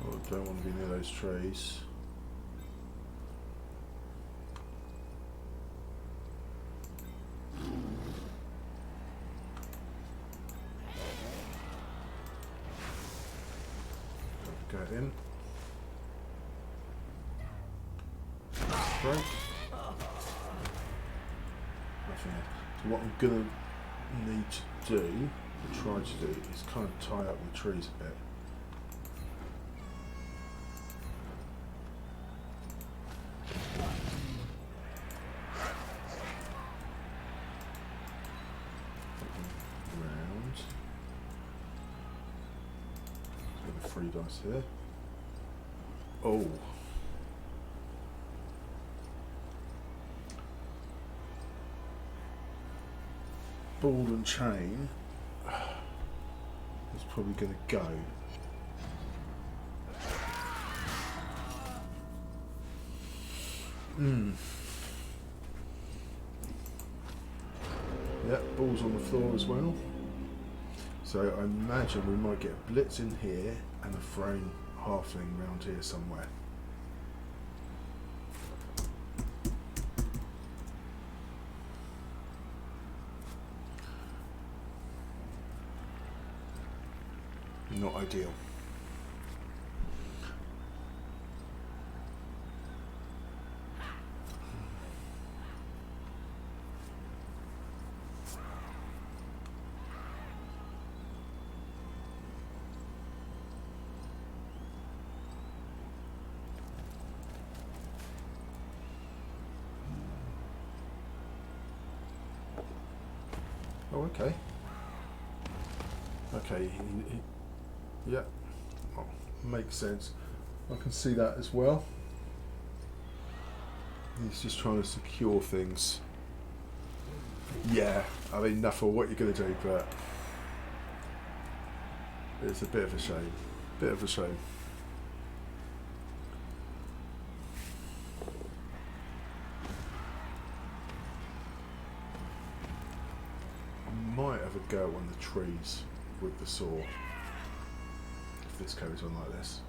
Oh, I don't want to be near those trees. Go in. Right. Nothing else. So what I'm going to need to do, or try to do, is kind of tie up the trees a bit. Round. So 3 dice here. Oh. Ball and chain is probably going to go. Yep, ball's on the floor as well. So I imagine we might get a blitz in here and a thrown halfling round here somewhere. Not ideal. Oh, okay. Okay, yeah, oh, makes sense. I can see that as well. He's just trying to secure things. Yeah, I mean, nothing what you're going to do, but it's a bit of a shame. Bit of a shame. I might have a go on the trees with the saw if this goes on like this.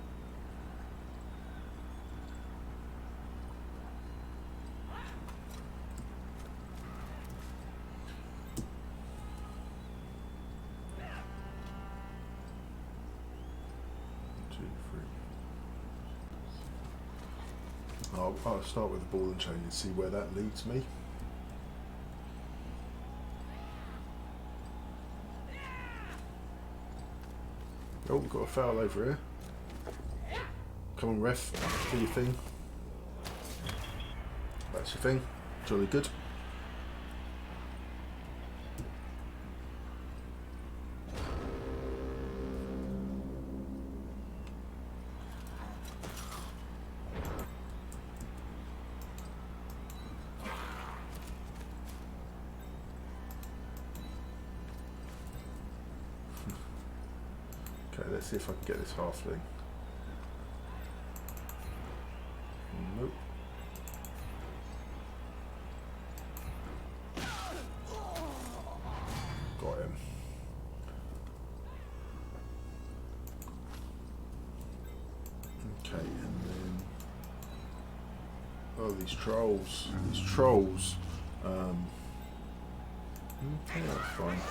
I'll start with the ball and chain and see where that leads me. Oh, we've got a foul over here. Come on, ref, do your thing. That's your thing. Jolly good. Okay, let's see if I can get this halfling. Nope. Got him. Okay, and then... Oh, these trolls. These trolls. Okay, that's fine.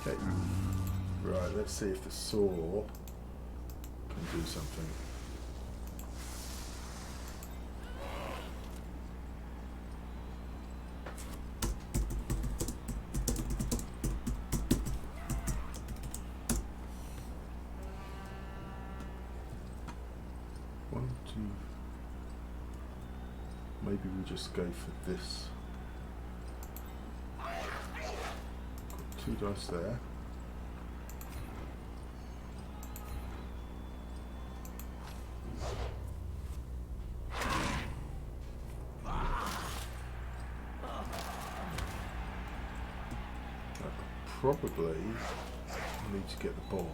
Okay. Right, let's see if the saw can do something. One, two. Maybe we just go for this. Got 2 dice there. Probably need to get the ball.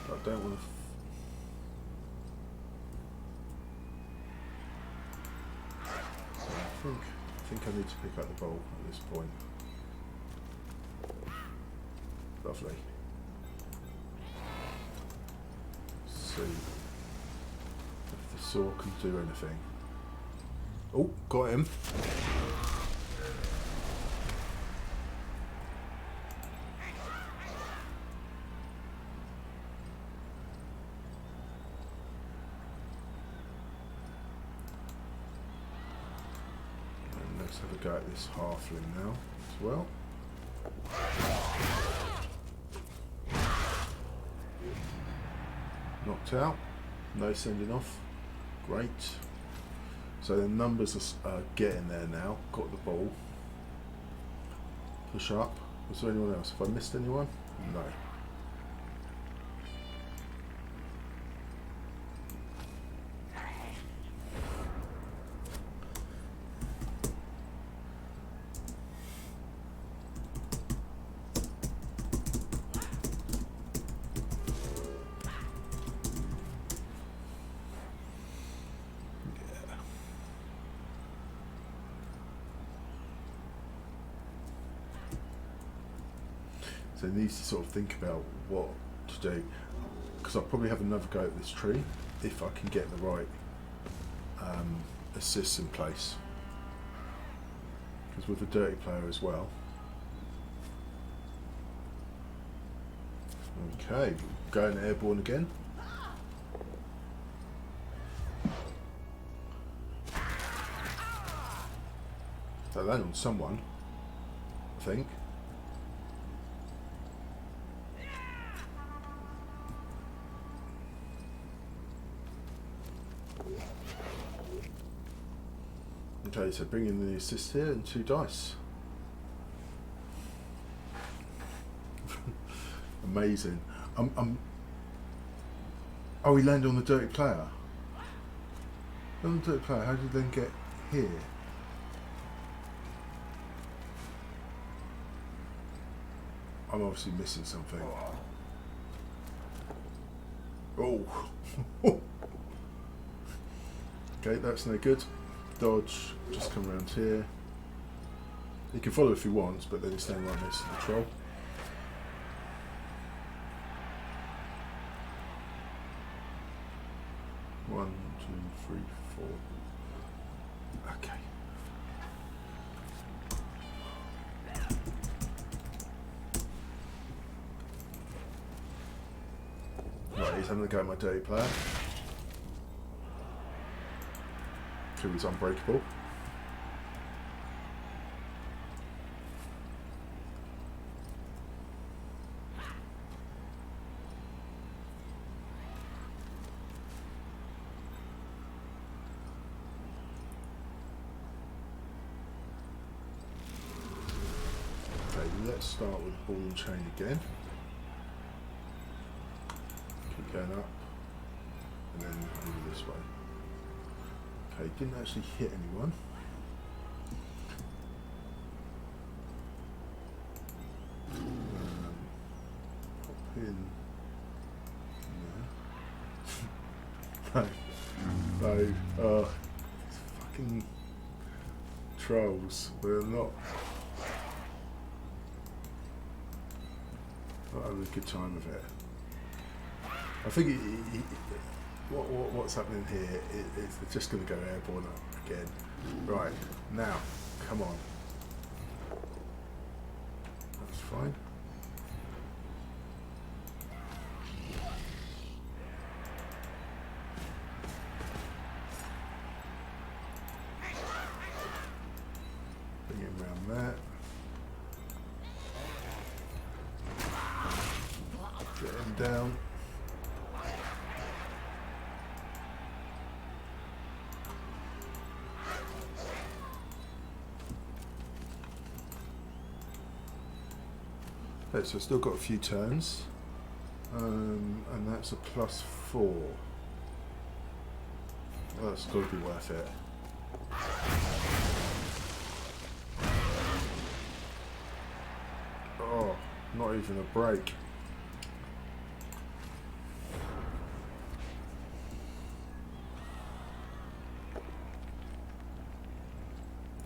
I don't want to. I think I need to pick up the ball at this point. Lovely. Let's see if the saw can do anything. Oh, got him. Let's have a go at this halfling now as well. Knocked out, no sending off, great. So the numbers are getting there now, got the ball. Push up, was there anyone else? Have I missed anyone? No. So he needs to sort of think about what to do, because I'll probably have another go at this tree if I can get the right assists in place, because with a dirty player as well. Okay, going airborne again. So land on someone, I think. Okay, so bring in the assist here and 2 dice. Amazing. Oh, he landed on the dirty player. On the dirty player, how did he then get here? I'm obviously missing something. Oh. Okay, that's no good. Dodge, just come around here. He can follow if he wants, but then he's staying right next to the troll. One, two, three, four. Okay. Right, he's having a go at my dirty player. So he's unbreakable. Let's start with ball and chain again. Keep going up, and then over this way. Okay, didn't actually hit anyone. Pop in there. No, no. These fucking trolls. They're not. Having a good time of it. I think what's happening here it's just going to go airborne again. Right, now, come on. That's fine. Bring him around there. Get him down. Okay, so I've still got a few turns, and that's a +4. Well, that's got to be worth it. Oh, not even a break.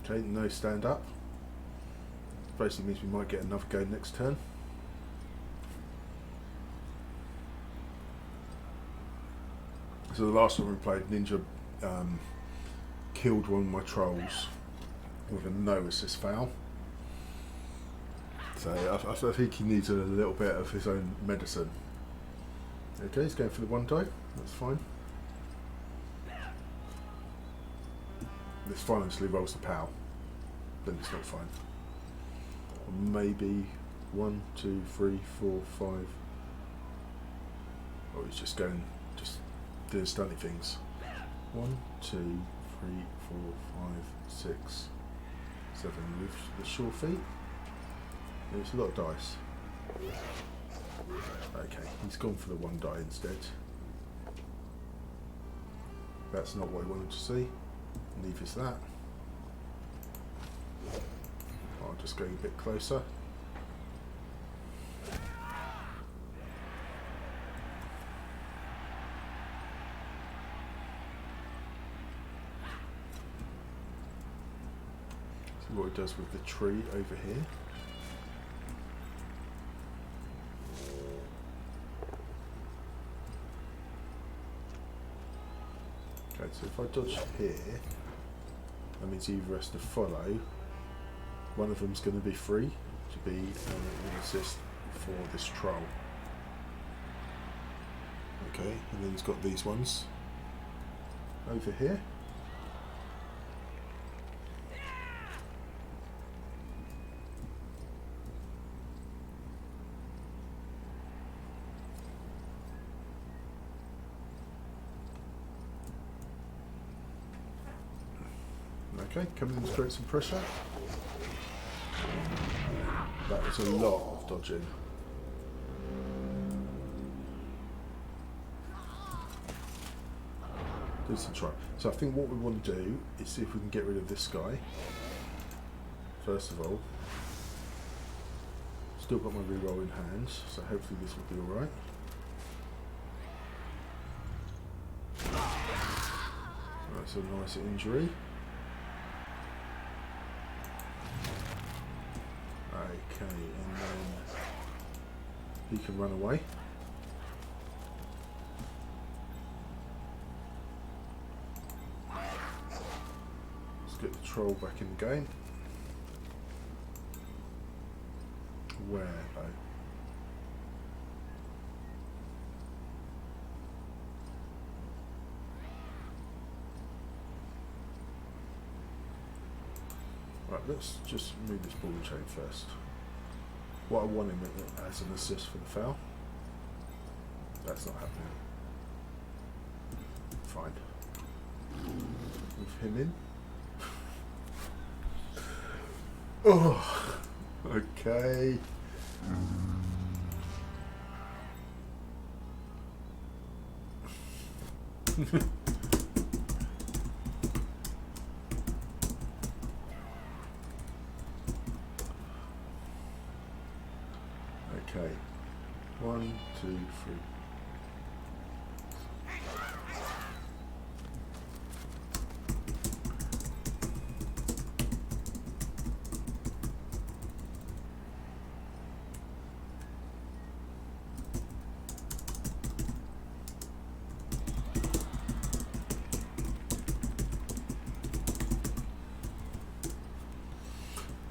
Okay, no stand up. Basically means we might get another go next turn. So the last time we played, Ninja killed one of my trolls with a no assist foul. So I think he needs a little bit of his own medicine. Okay, he's going for the 1 die. That's fine. This financially rolls the POW. Then it's not fine. Or maybe 1, 2, 3, 4, 5. Oh, he's just going, just doing stunty things. 1, 2, 3, 4, 5, 6, 7 with the sure feet. It's a lot of dice. Okay, he's gone for the 1 die instead. That's not what I wanted to see. Neither is that. I'll just go a bit closer. See what it does with the tree over here. Okay, so if I dodge here, that means he either has to follow. One of them's going to be free to be an assist for this troll. Okay, and then he's got these ones over here. Okay, coming in to create some pressure. That was a lot of dodging. Decent try. So I think what we want to do is see if we can get rid of this guy. First of all. Still got my reroll in hand, so hopefully this will be alright. That's a nice injury. Okay, and then he can run away. Let's get the troll back in the game. Where though? Right, let's just move this ball and chain first. What I want him as an assist for the foul. That's not happening. Fine. Move him in. Oh, okay. Okay, 1, 2, 3.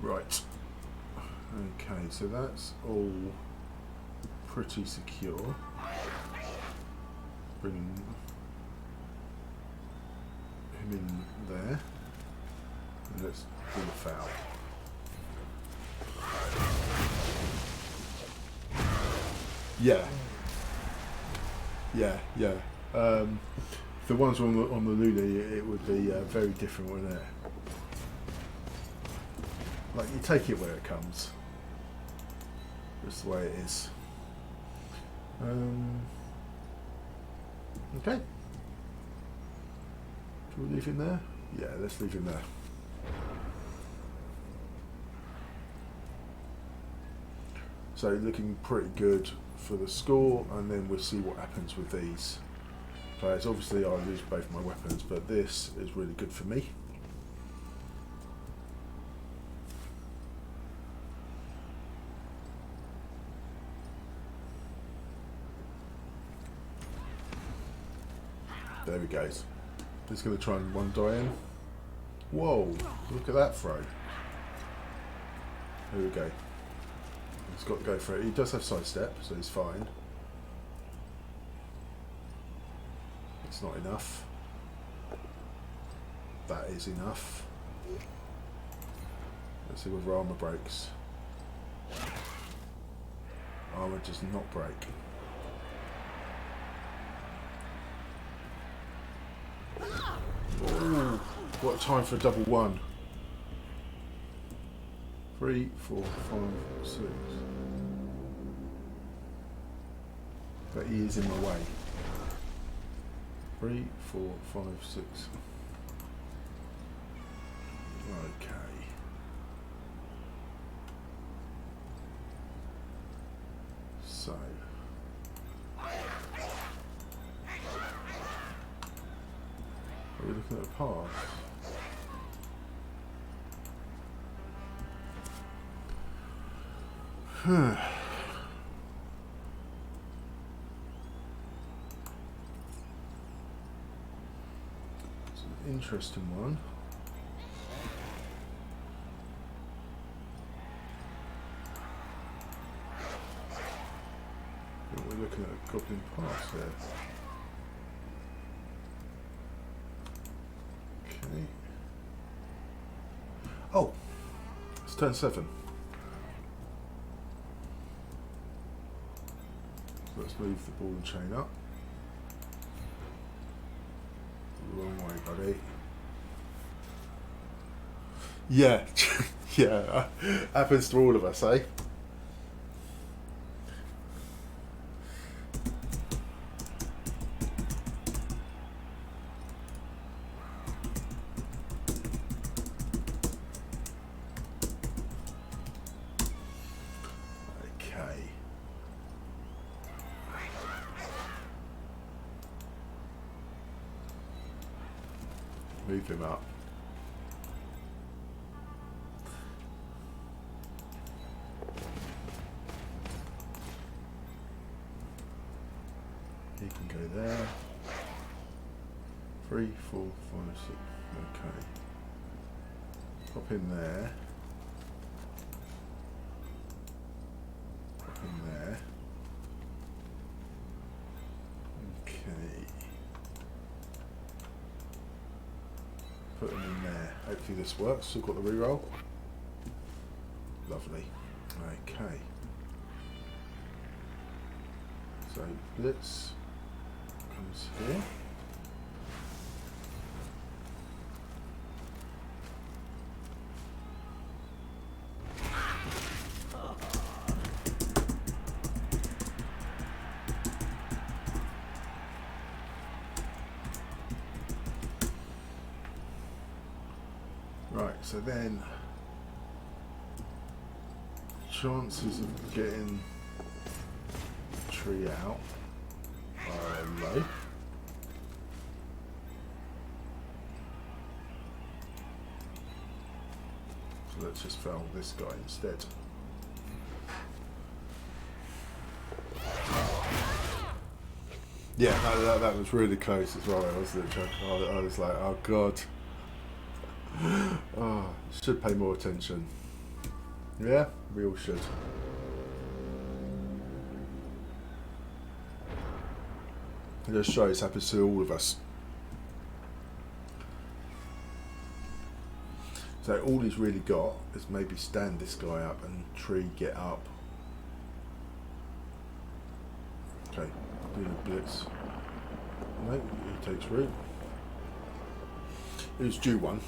Right. Okay, so that's all pretty secure. Bring him in there. And let's do the foul. Yeah. Yeah, yeah. If the ones on the Luna, it would be very different, wouldn't it? Like, you take it where it comes. That's the way it is. Okay. Can we leave him there? Yeah, let's leave him there. So looking pretty good for the score, and then we'll see what happens with these players. Obviously I lose both my weapons, but this is really good for me. There we go. He's going to try and one die in. Whoa, look at that throw. There we go. He's got to go for it. He does have sidestep, so he's fine. It's not enough. That is enough. Let's see whether armour breaks. Armour does not break. Ooh, what a time for a double one. 3, 4, 5, 6. But he is in my way. 3, 4, 5, 6. Okay. So. Are we looking at a pass? It's an interesting one. We're looking at a Goblin pass there. Okay. Oh, it's turn 7. So let's move the ball and chain up. Wrong way, buddy. Yeah, yeah, happens to all of us, eh? Okay. Move him up. He can go there. 3, 4, 5, 6. Okay. Pop in there. Pop in there. Okay. Put him in there. Hopefully this works. Still got the reroll. Lovely. Okay. So Blitz comes here. Right, so then chances of getting the tree out are low. So let's just fell this guy instead. Yeah, that was really close as well. I was like, oh god. Oh, should pay more attention. Yeah, we all should. It just shows happens to all of us. So all he's really got is maybe stand this guy up and tree get up. Okay, do the blitz. No, he takes root. It was due one.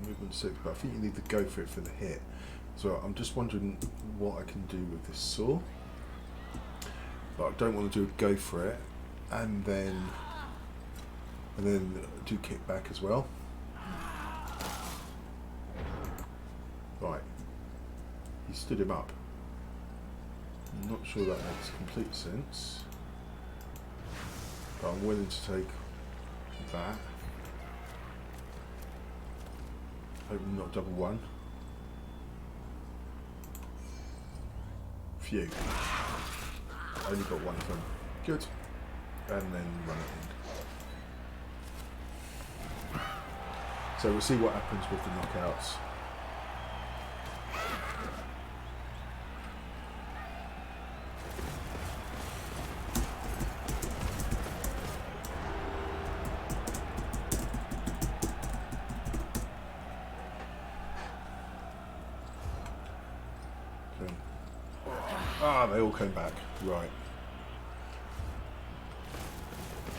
Movement 6, but I think you need to go for it for the hit. So I'm just wondering what I can do with this saw. But I don't want to do a go for it and then do kick back as well. Right. He stood him up. I'm not sure that makes complete sense. But I'm willing to take that. Hope not double one. Phew. Only got one of them. Good. And then run it in. So we'll see what happens with the knockouts. Ah, they all came back. Right.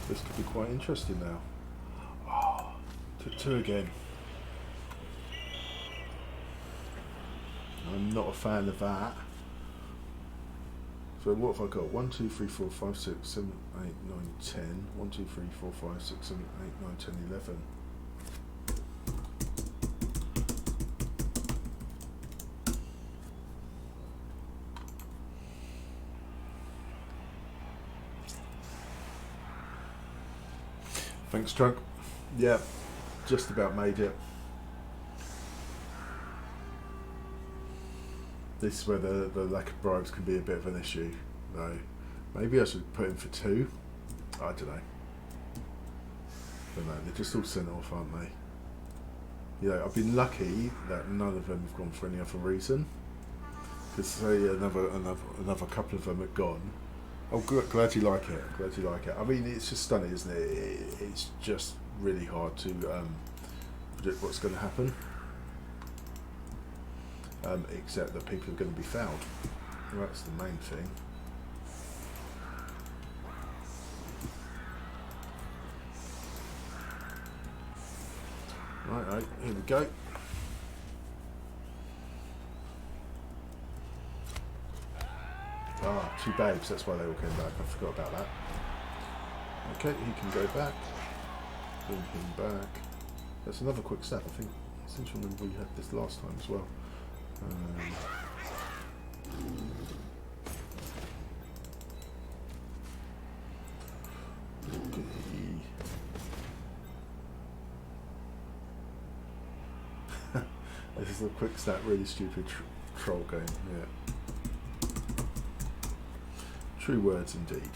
This could be quite interesting now. Oh, took 2 again. I'm not a fan of that. So what have I got? 1, 2, 3, 4, 5, 6, 7, 8, 9, 10. 1, 2, 3, 4, 5, 6, 7, 8, 9, 10, 11. Thanks, Trunk. Yeah, just about made it. This is where the lack of bribes can be a bit of an issue. No, maybe I should put in for 2. I don't know. But no, they're just all sent off, aren't they? You know, I've been lucky that none of them have gone for any other reason. Because say another couple of them have gone. Oh, glad you like it. Glad you like it. I mean, it's just stunning, isn't it? It's just really hard to predict what's going to happen. except that people are going to be fouled. That's the main thing. Right, here we go. Ah, 2 babes, that's why they all came back. I forgot about that. Okay, he can go back. Bring him back. That's another quick step. I think I seem to remember we had this last time as well. This is a quick stat, really stupid troll game. Yeah. True words indeed.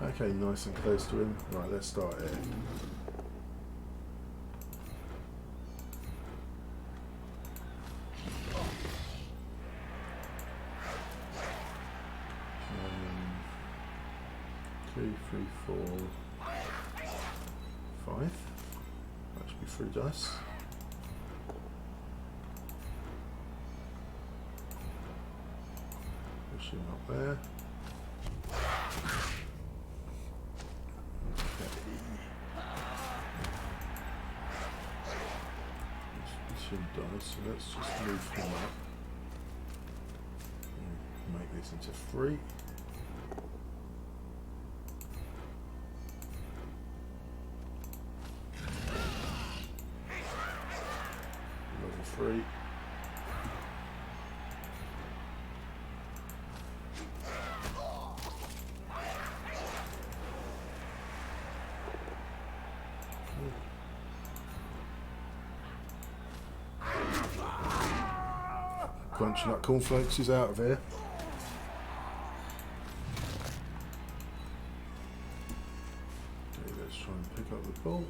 Okay, nice and close to him. Right, let's start here. Two, three, 4, 5. That should be 3 dice. Push him up there. Dice, so let's just move him up and make this into 3. Level 3. Crunching up cornflakes is out of here. Okay, let's try and pick up the ball.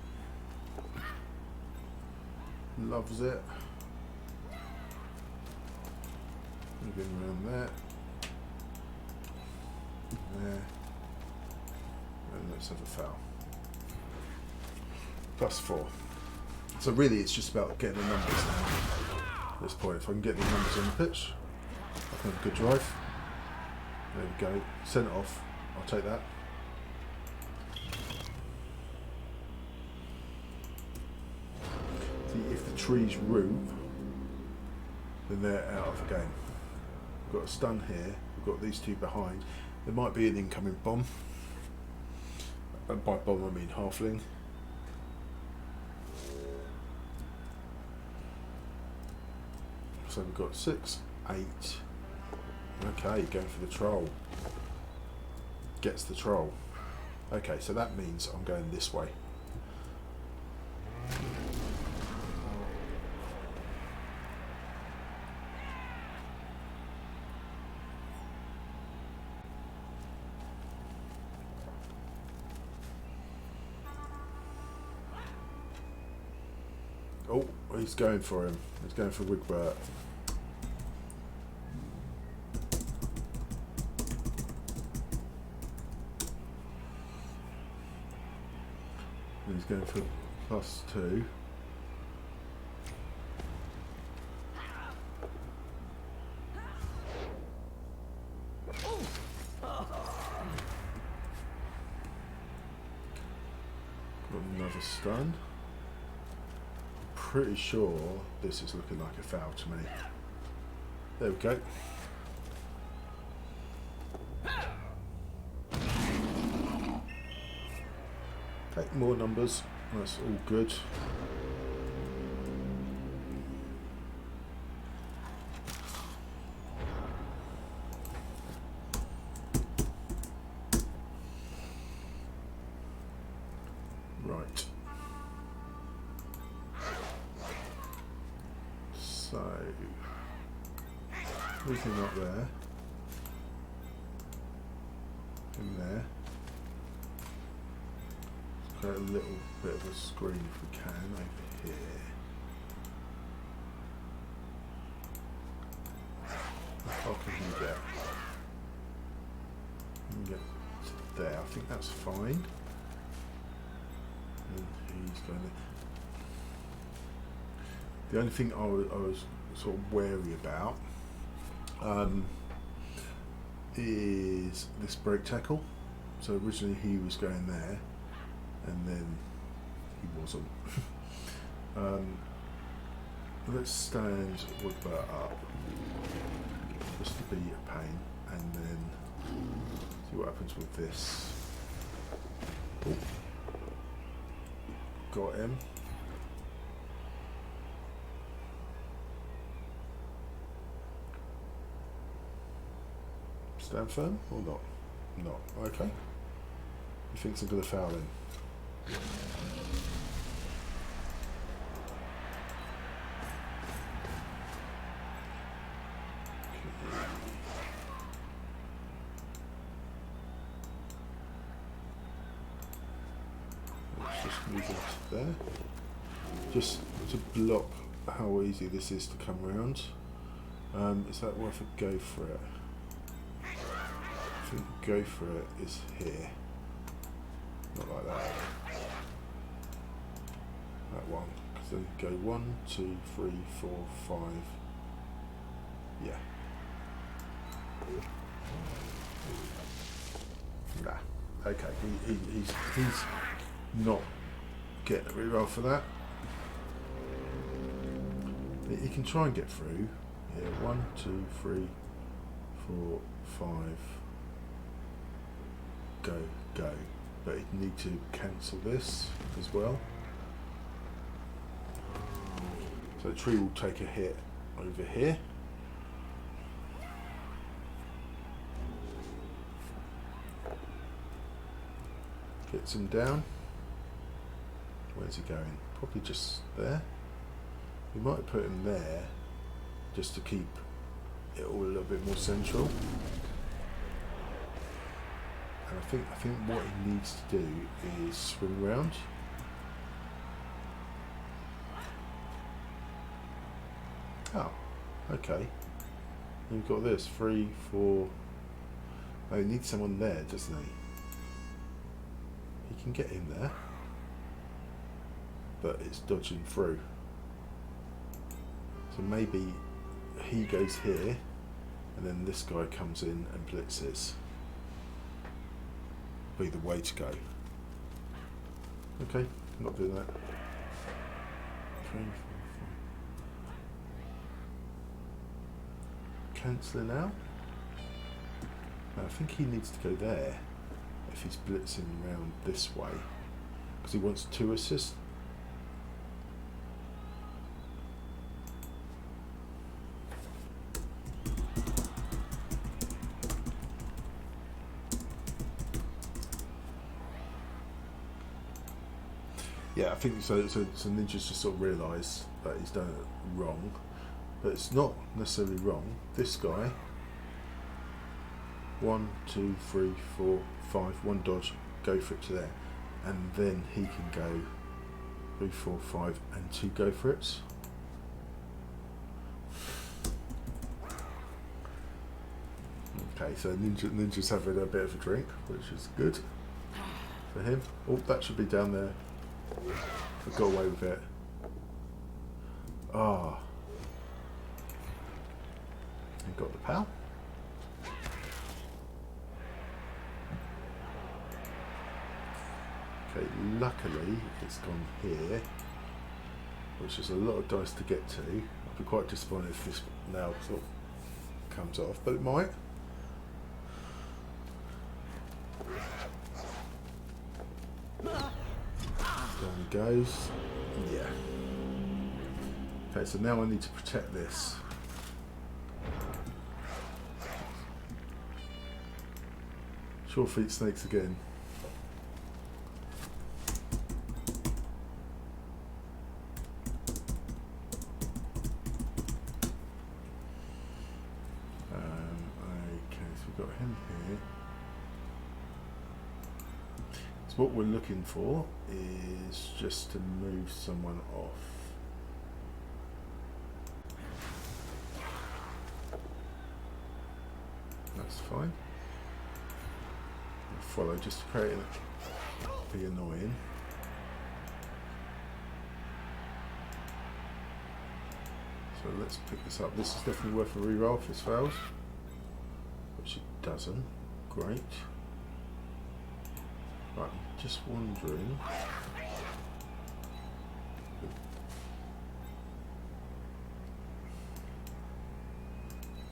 Loves it. Moving around there. There. And let's have a foul. +4. So really it's just about getting the numbers now. At this point, if I can get the numbers on the pitch, I can have a good drive. There we go. Send it off. I'll take that. See, if the trees root, then they're out of the game. We've got a stun here. We've got these 2 behind. There might be an incoming bomb. And by bomb I mean halfling. So we've got 6, 8. Okay, going for the troll. Gets the troll. Okay, so that means I'm going this way. Oh, he's going for him. He's going for Wigbert. He's going for +2. Got another stun. Pretty sure this is looking like a foul to me. There we go. Okay, more numbers. That's all good. Right. So, everything up there. In there. Create a little bit of a screen if we can over here. How can we get? We can get to there. I think that's fine. And he's going to. The only thing I was sort of wary about is this break tackle. So originally he was going there, and then he wasn't. Let's stand Woodbur up, just to be a pain, and then see what happens with this. Oh. Got him. Stand firm or not? Not. Okay. He thinks I'm going to foul him. Let's just move it there. Just to block how easy this is to come round. Is that worth a go for it? I think go for it is here. Not like that. That one. Because then go 1, 2, 3, 4, 5. Yeah. Nah. Okay. He's not getting a reroll for that. He can try and get through. Yeah. 1, 2, 3, 4, 5. Go. But he'd need to cancel this as well. So the tree will take a hit over here. Gets him down. Where's he going? Probably just there. We might put him there just to keep it all a little bit more central. And I think what he needs to do is swing round. Oh, okay. We've got this 3, 4. Oh, he needs someone there, doesn't he? He can get in there, but it's dodging through. So maybe he goes here, and then this guy comes in and blitzes. Be the way to go. Okay, not doing that. 3, 4, 5. Cancelling out. I think he needs to go there if he's blitzing around this way, because he wants 2 assists. Yeah, I think so. So Ninja's just sort of realised that he's done it wrong, but it's not necessarily wrong. This guy, 1, 2, 3, 4, 5, 1 dodge, go for it to there, and then he can go 3, 4, 5, and 2 go for it. Okay, so Ninja's having a bit of a drink, which is good for him. Oh, that should be down there. I got away with it. Ah. You got the pal. Okay, luckily it's gone here, which is a lot of dice to get to. I'd be quite disappointed if this now sort of comes off, but it might. Down he goes. Yeah. Okay, so now I need to protect this. Sure feet snakes again. Okay, so we've got him here. So what we're looking for is just to move someone off. That's fine. Follow just to create it, be annoying. So let's pick this up. This is definitely worth a reroll if this fails. Which it doesn't. Great. Right, I'm just wondering.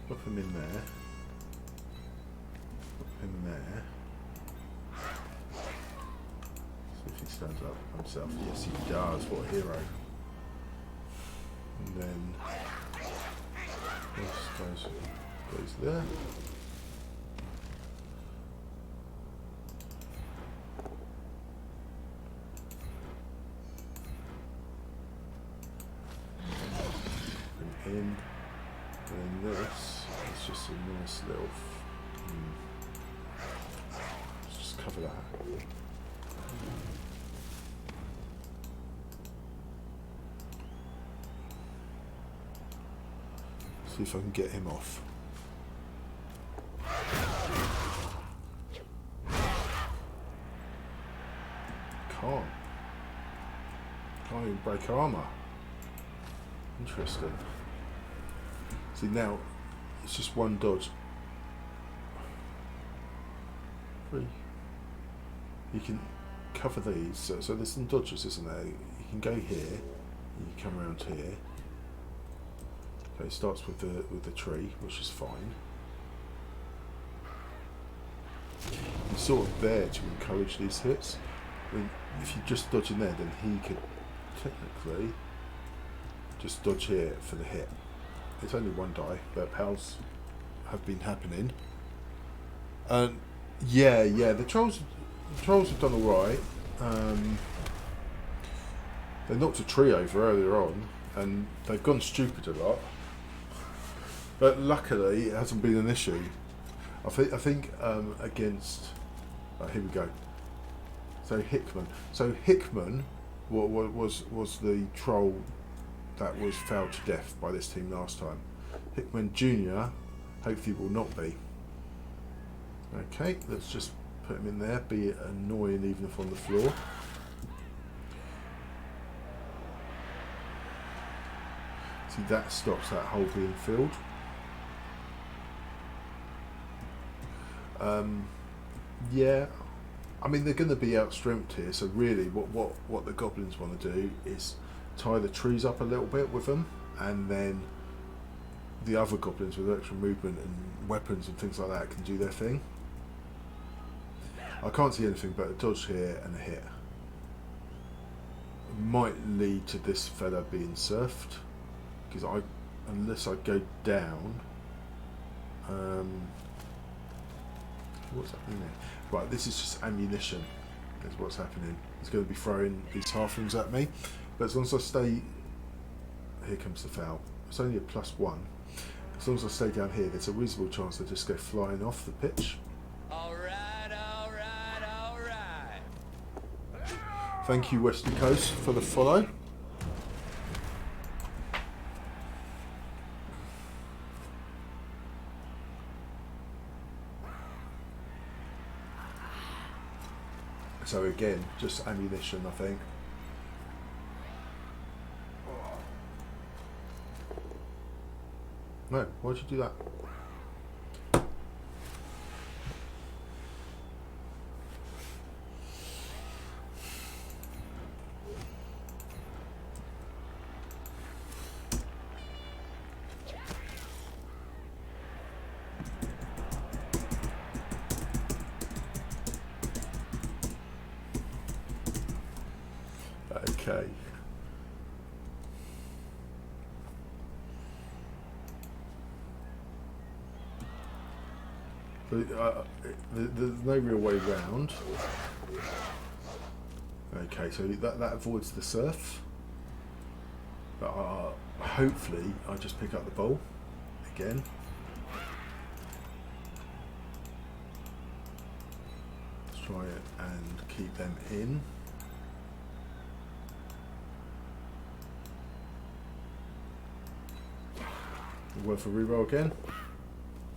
Put him in there. Put him there. See if he stands up for himself. Yes, he does. What a hero. And then this goes there. Bring in. And this is just a nice little. Let's just cover that. See if I can get him off. Can't even break armor. Interesting. See, now it's just one dodge. Three. You can cover these, so there's some dodges, isn't there? You can go here, and you come around here. Okay, it starts with the tree, which is fine. You're sort of there to encourage these hits. I mean, if you just dodge in there, then he could technically just dodge here for the hit. It's only one die, but pals have been happening. And yeah, the trolls have done alright. They knocked a tree over earlier on, and they've gone stupid a lot. But luckily, it hasn't been an issue. I think against. Here we go. So Hickman was the troll that was fouled to death by this team last time. Hickman Jr. hopefully will not be. Okay, let's just put him in there, be it annoying even if on the floor. See, that stops that hole being filled. Yeah, I mean they're going to be outstrengthed here, so really what the goblins want to do is tie the trees up a little bit with them, and then the other goblins with extra movement and weapons and things like that can do their thing. I can't see anything but a dodge here and a hit. It might lead to this fella being surfed, because unless I go down, what's happening there? Right, this is just ammunition. Is what's happening. He's going to be throwing these halflings at me, but as long as I stay, here comes the foul. It's only a +1. As long as I stay down here, there's a reasonable chance they just go flying off the pitch. All right. Thank you, Western Coast, for the follow. So again, just ammunition, I think. No, why'd you do that? Okay. So, there's no real way round. Okay, so that avoids the surf. But hopefully I just pick up the ball again. Let's try it and keep them in. Worth a reroll again.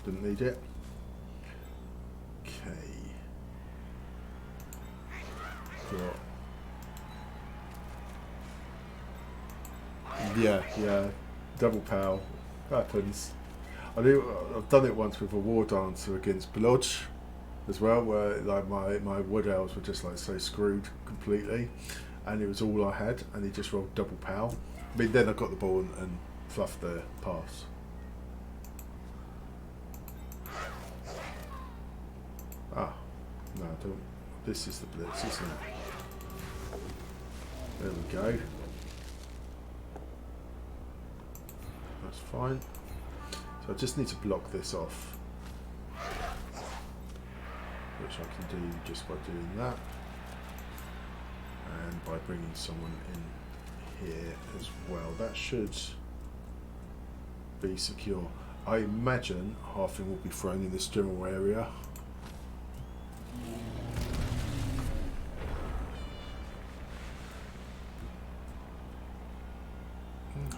Didn't need it. Okay. Yeah. double pow. Happens. I've done it once with a war dancer against Blodge as well, where like my wood elves were just like so screwed completely, and it was all I had, and he just rolled double pow. I mean, then I got the ball and fluffed the pass. Ah, no, I don't. This is the blitz, isn't it? There we go. That's fine. So I just need to block this off, which I can do just by doing that, and by bringing someone in here as well. That should be secure. I imagine Halfling will be thrown in this general area.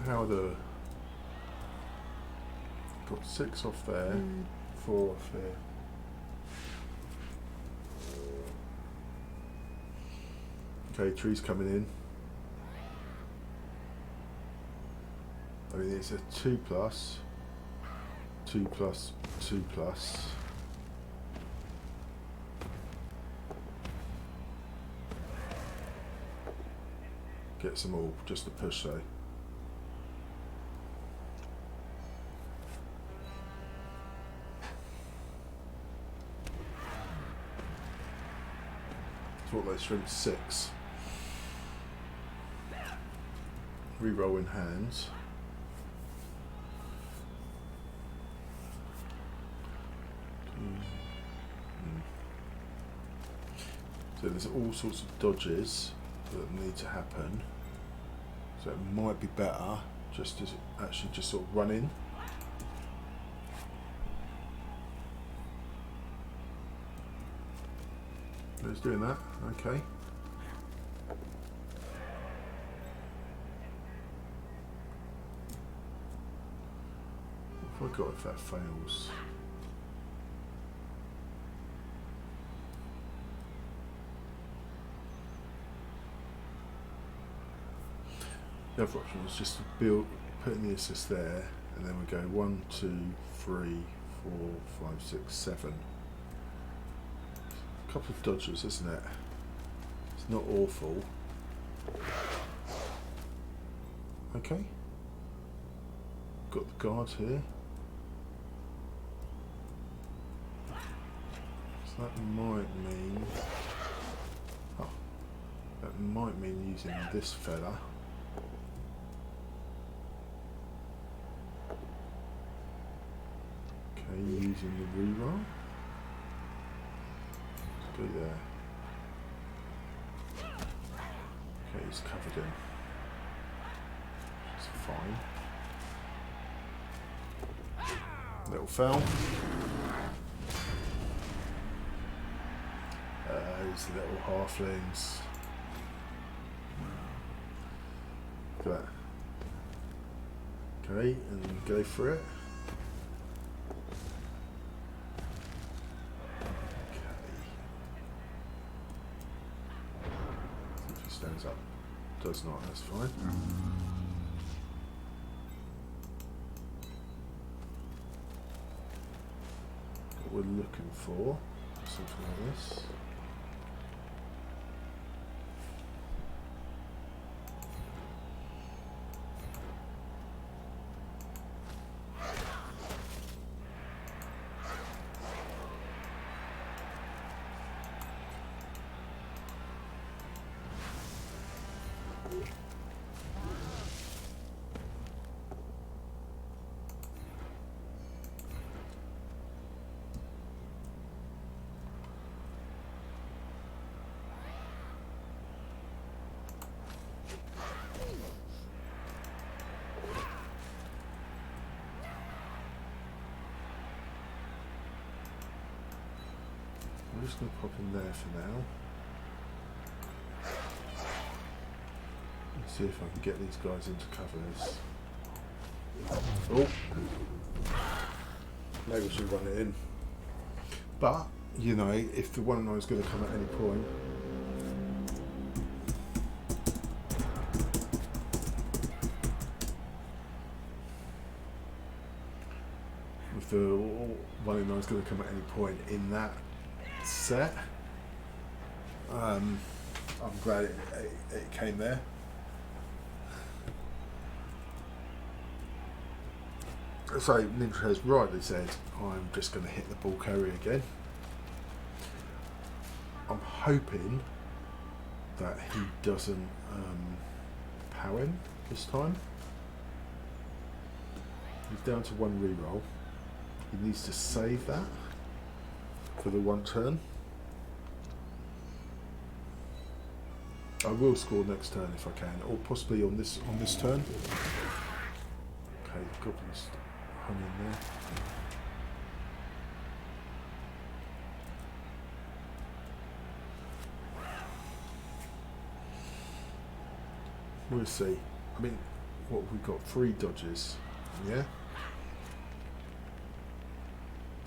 How are the... Got 6 off there, 4 off here. Okay, trees coming in. I mean, it's a 2+, 2+, 2+. Get some all, just to push though. What they strength 6. Reroll in hands. So there's all sorts of dodges that need to happen. So it might be better just to actually just sort of run in. Who's doing that? Okay. What have I got if that fails? The other option is just to build, put in the assist there, and then we go 1, 2, 3, 4, 5, 6, 7. Couple of dodgers, isn't it? It's not awful. Okay. Got the guard here. So that might mean... Oh, that might mean using this fella. Okay, using the reroll. Go there. Okay, he's covered in. It's fine. Little fell. These little halflings. Look at that. Okay, and go for it. Stands up. Does not, that's fine. What we're looking for, something like this. I'm just going to pop in there for now. Let's see if I can get these guys into covers. Oh! Maybe we should run it in. But, you know, if the 1-9 is going to come at any point, with the 1 in 9 is going to come at any point in that set. I'm glad it came there. So Ninja has rightly said, I'm just going to hit the ball carrier again. I'm hoping that he doesn't power him this time. He's down to 1 reroll. He needs to save that for the 1 turn. I will score next turn if I can, or possibly on this turn. Okay, the Goblins hung in there. We'll see. I mean, what have we got? 3 dodges, yeah?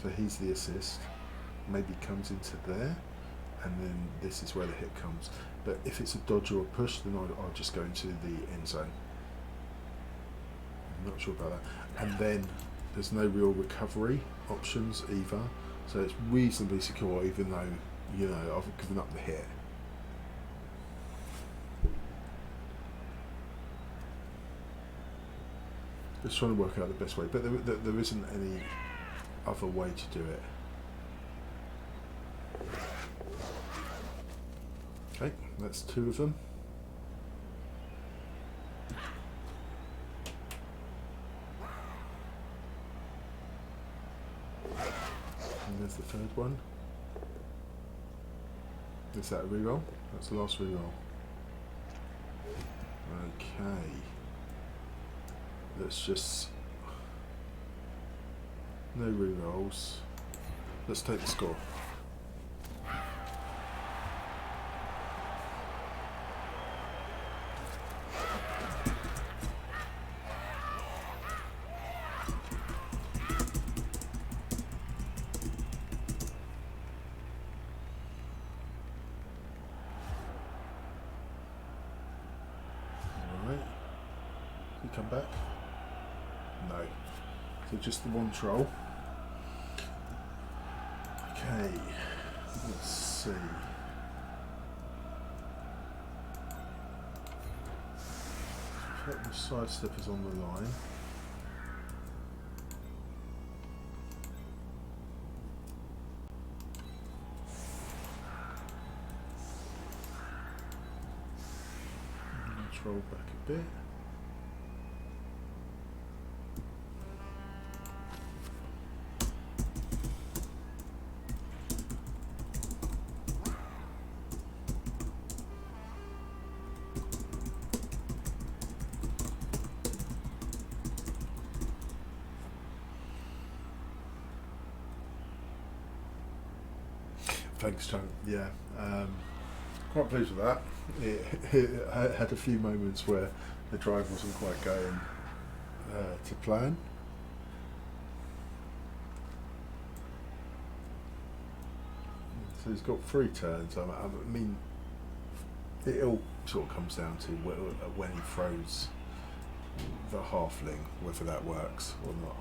So he's the assist. Maybe comes into there, and then this is where the hit comes. But if it's a dodge or a push, then I'll just go into the end zone. I'm not sure about that. And then there's no real recovery options either, so it's reasonably secure, even though, you know, I've given up the hit. Just trying to work out the best way, but there isn't any other way to do it. Okay, that's 2 of them. And there's the 3rd one. Is that a reroll? That's the last reroll. Okay. Let's just... no rerolls. Let's take the score. Alright. Can you come back? No. So just the 1 troll. Okay. Let's see. Check the sidestep is on the line. Let's roll back a bit. Thanks, John. Yeah, quite pleased with that. It had a few moments where the drive wasn't quite going to plan. So he's got 3 turns. I mean, it all sort of comes down to when he throws the halfling, whether that works or not.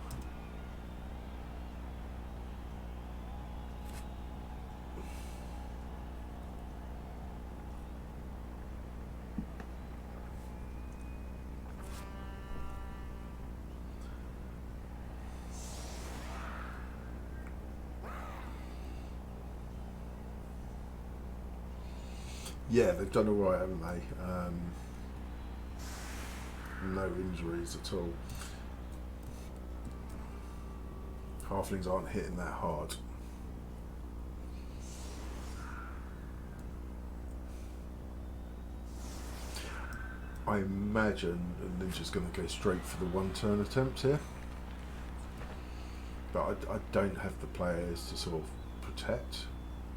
Yeah, they've done alright, haven't they? No injuries at all. Halflings aren't hitting that hard. I imagine the Ninja's going to go straight for the 1 turn attempt here. But I don't have the players to sort of protect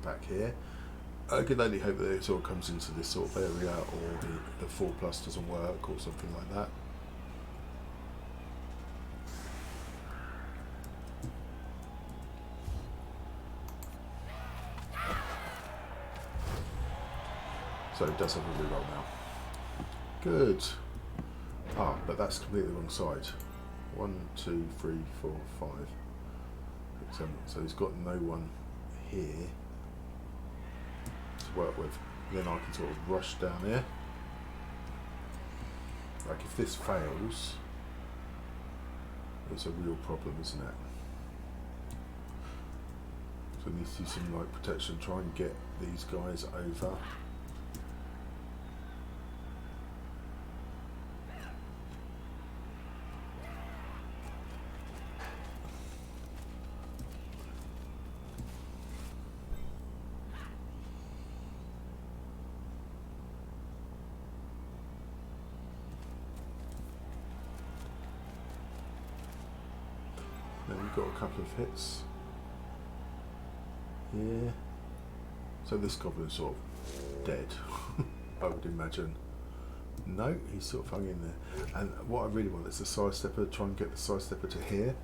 back here. I can only hope that it sort of comes into this sort of area, or the 4+ doesn't work, or something like that. So it does have a reroll now. Good. Ah, but that's completely the wrong side. 1, 2, 3, 4, 5. So he's got no one here to work with. And then I can sort of rush down here. Like if this fails, it's a real problem, isn't it? So I need to do some like protection, try and get these guys over. Then we've got a couple of hits. Yeah. So this goblin's sort of dead, I would imagine. No, he's sort of hung in there. And what I really want is a side stepper, try and get the side stepper to here.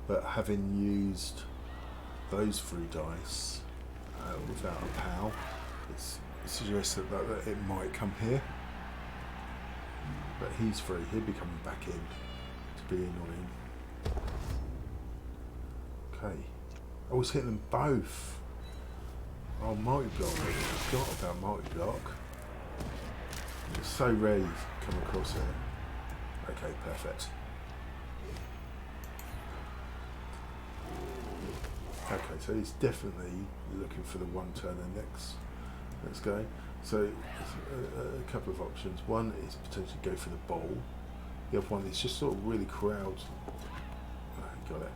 But having used those 3 dice without a POW, it's suggested that it might come here. But he's free, he'll be coming back in to be annoying. Okay. Oh, it's hitting them both. Oh, multi-block. I forgot about multi-block. It's so rare you come across it. Okay, perfect. Okay, so he's definitely looking for the one turner next game. So a couple of options. One is potentially go for the bowl. The other one is just sort of really crowd. Oh, got it.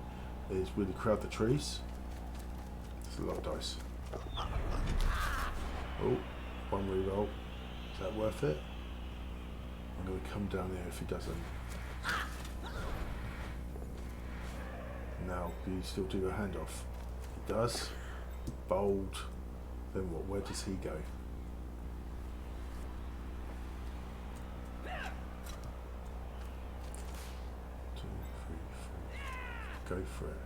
Is really crowd the trees. It's a lot of dice. Oh, one reroll. Is that worth it? I'm going to come down here if he doesn't. Now, do you still do a handoff? He does. Bold. Then what? Where does he go? Two, three, four. Go for it.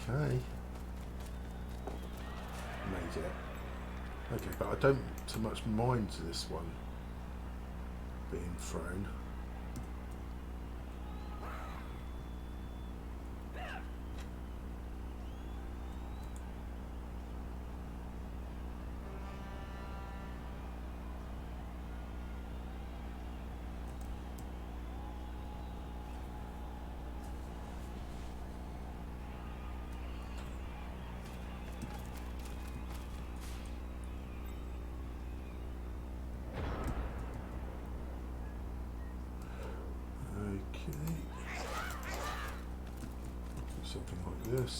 Okay. Made it. Okay, but I don't so much mind this one being thrown. Something like this.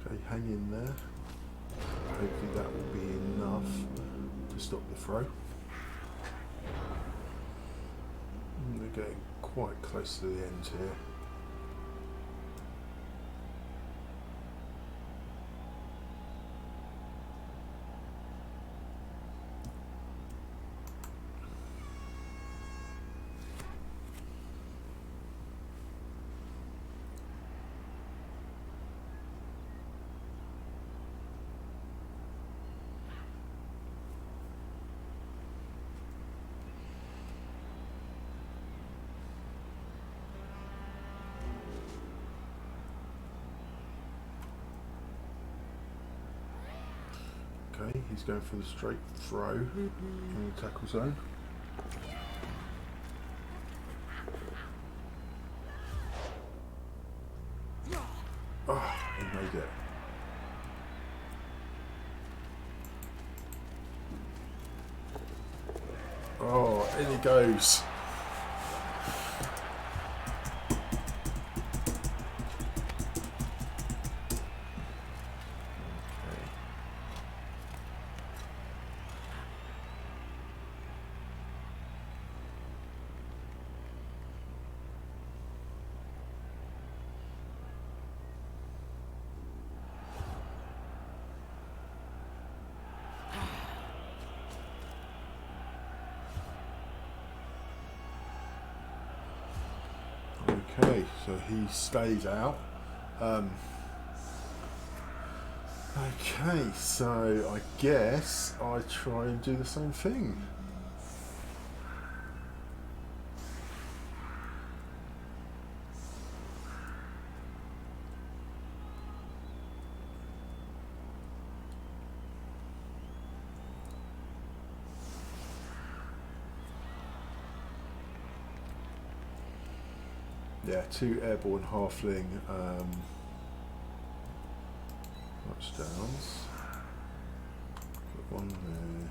Okay, hang in there. Hopefully that will be enough to stop the throw. We're getting quite close to the end here. Okay, he's going for the straight throw in the tackle zone. Oh, he made it. Oh, in he goes. Okay, so he stays out. Okay, so I guess I try and do the same thing. Yeah, 2 airborne halfling touchdowns. Put 1 there.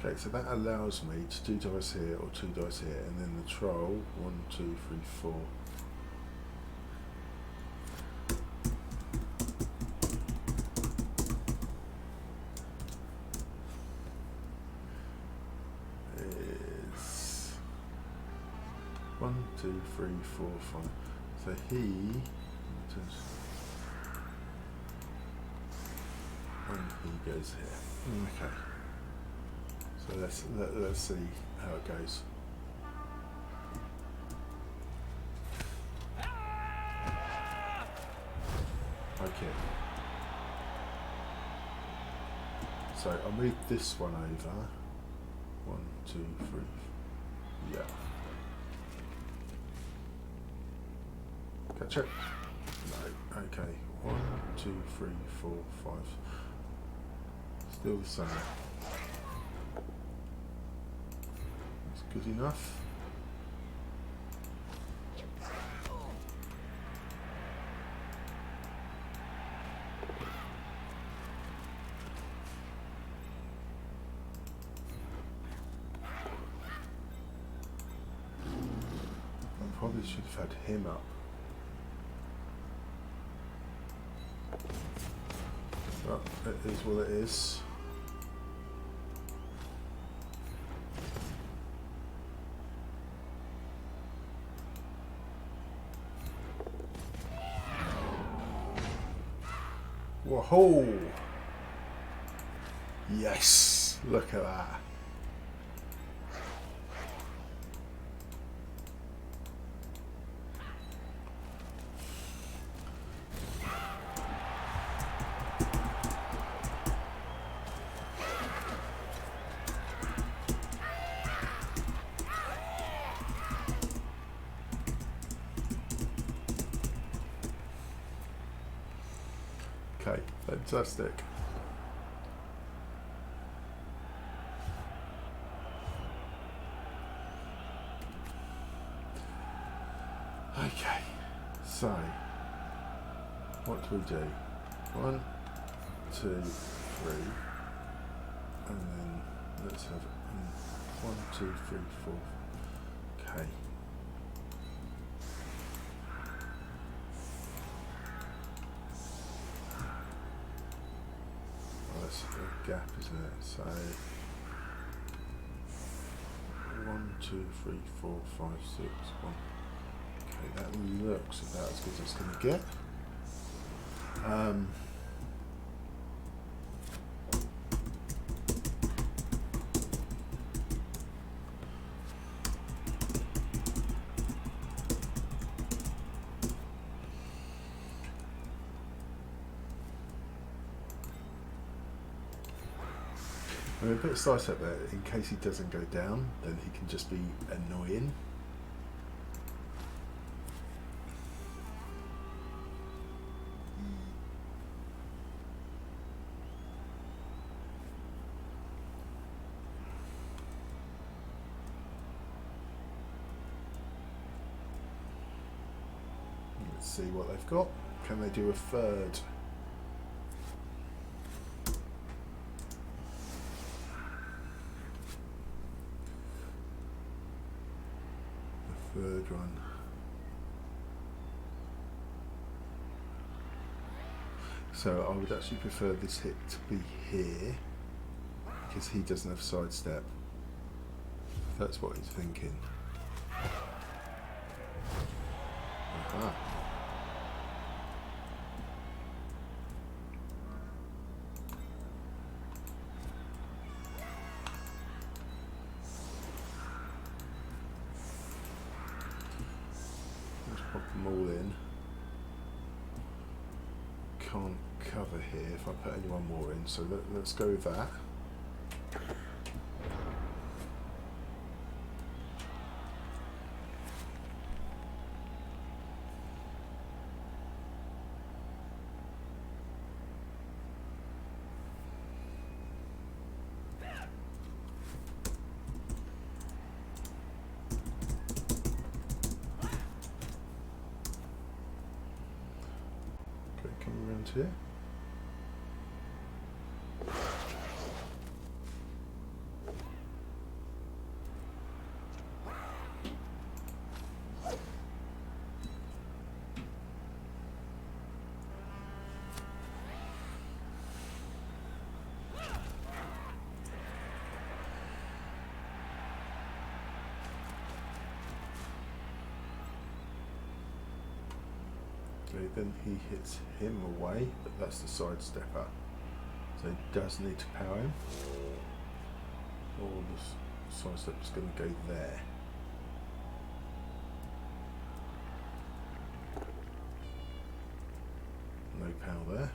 Okay, so that allows me to do dice here or 2 dice here, and then the troll 1, 2, 3, 4. Is 1, 2, 3, 4, 5. So he and he goes here. Okay. So let's see how it goes. Okay. So I'll move this one over. 1, 2, 3. Yeah. Catch it? No. Okay. 1, 2, 3, 4, 5. Still the same. That's good enough. I probably should have had him up. But it is what it is. Whoa! Yes! Look at that. Okay, fantastic. Okay, so what do we do? 1, 2, 3, and then let's have 1, 2, 3, 4. Okay. That's a gap, isn't it? So 1, 2, 3, 4, 5, 6, 1. Okay, that looks about as good as it's going to get. I'm going to put a slice up there in case he doesn't go down, then he can just be annoying. Let's see what they've got. Can they do a third? Third one. So I would actually prefer this hit to be here because he doesn't have sidestep. That's what he's thinking. Aha. them all in. Can't cover here if I put anyone more in, so let's go with that. Here. Okay, then he hits him away, but that's the side stepper. So he does need to power him. Or the side stepper's going to go there. No power there.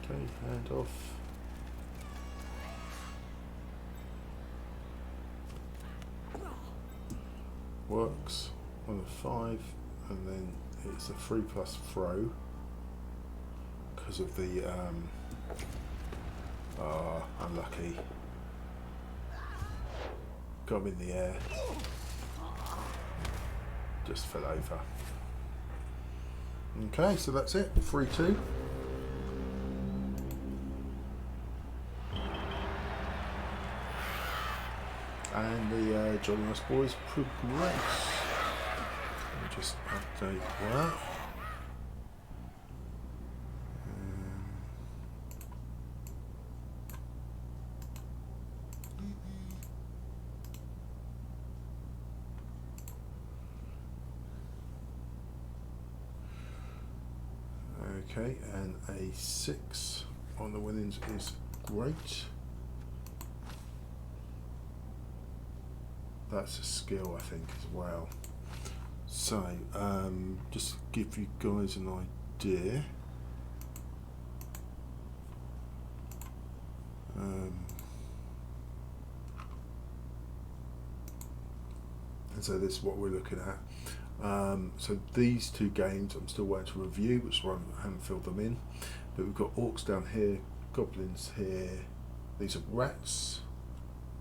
Okay, hand off. Works on a 5, and then it's a 3+ throw because of the unlucky. Got him in the air. Just fell over. Okay, so that's it. 3-2. And the Jolly Nice Boys progress. Let me just update that. Okay, and a 6 on the winnings is great. That's a skill, I think, as well. So, just to give you guys an idea. And so this is what we're looking at. So these two games I'm still waiting to review, which one I haven't filled them in. But we've got Orcs down here, Goblins here. These are Brets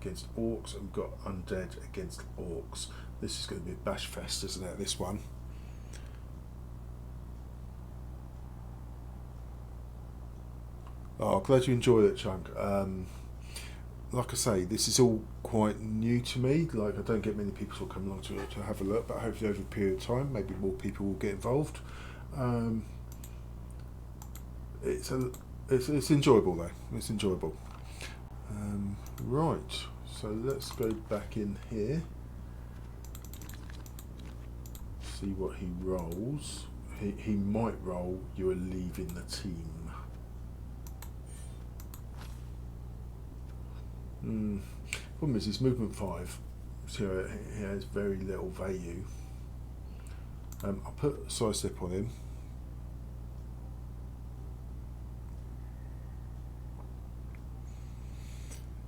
against Orcs, and we've got Undead against Orcs. This is going to be a bash fest, isn't it, this one? Oh, glad you enjoyed it, Chunk. Like I say, this is all quite new to me. Like, I don't get many people who come along to have a look, but hopefully over a period of time, maybe more people will get involved. It's enjoyable though. It's enjoyable. Right, so let's go back in here. See what he rolls. He might roll you are leaving the team. Problem is, he's movement 5, so he has very little value. I'll put side step on him.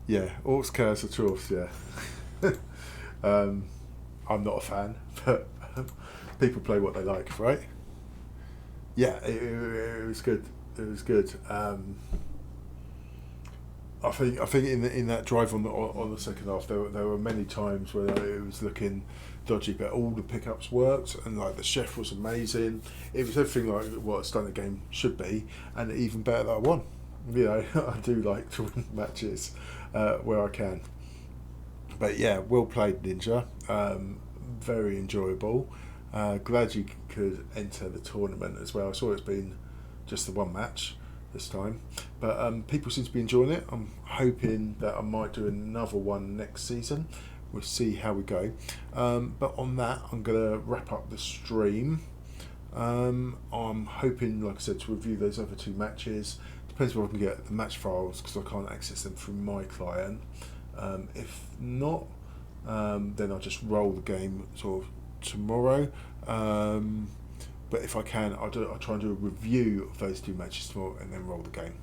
Yeah, Orcs Chaos of Troths, yeah. I'm not a fan, but people play what they like, right? Yeah, it was good. It was good. I think in that drive on the second half, there were many times where it was looking dodgy, but all the pickups worked, and like the chef was amazing. It was everything like what a stunner game should be, and even better that I won. You know, I do like to win matches where I can. But yeah, well played, Ninja. Very enjoyable. Glad you could enter the tournament as well. I saw it's been just the one match this time, but people seem to be enjoying it. I'm hoping that I might do another one next season. We'll see how we go. But on that, I'm going to wrap up the stream. I'm hoping, like I said, to review those other 2 matches. Depends whether I can get the match files because I can't access them through my client. If not, then I'll just roll the game sort of tomorrow. But if I can, I'll try and do a review of those 2 matches tomorrow and then roll the game.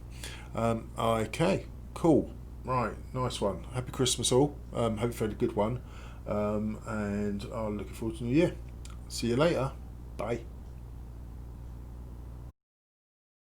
Okay, cool. Right, nice one. Happy Christmas all. Hope you've had a good one. And I'm looking forward to the new year. See you later. Bye.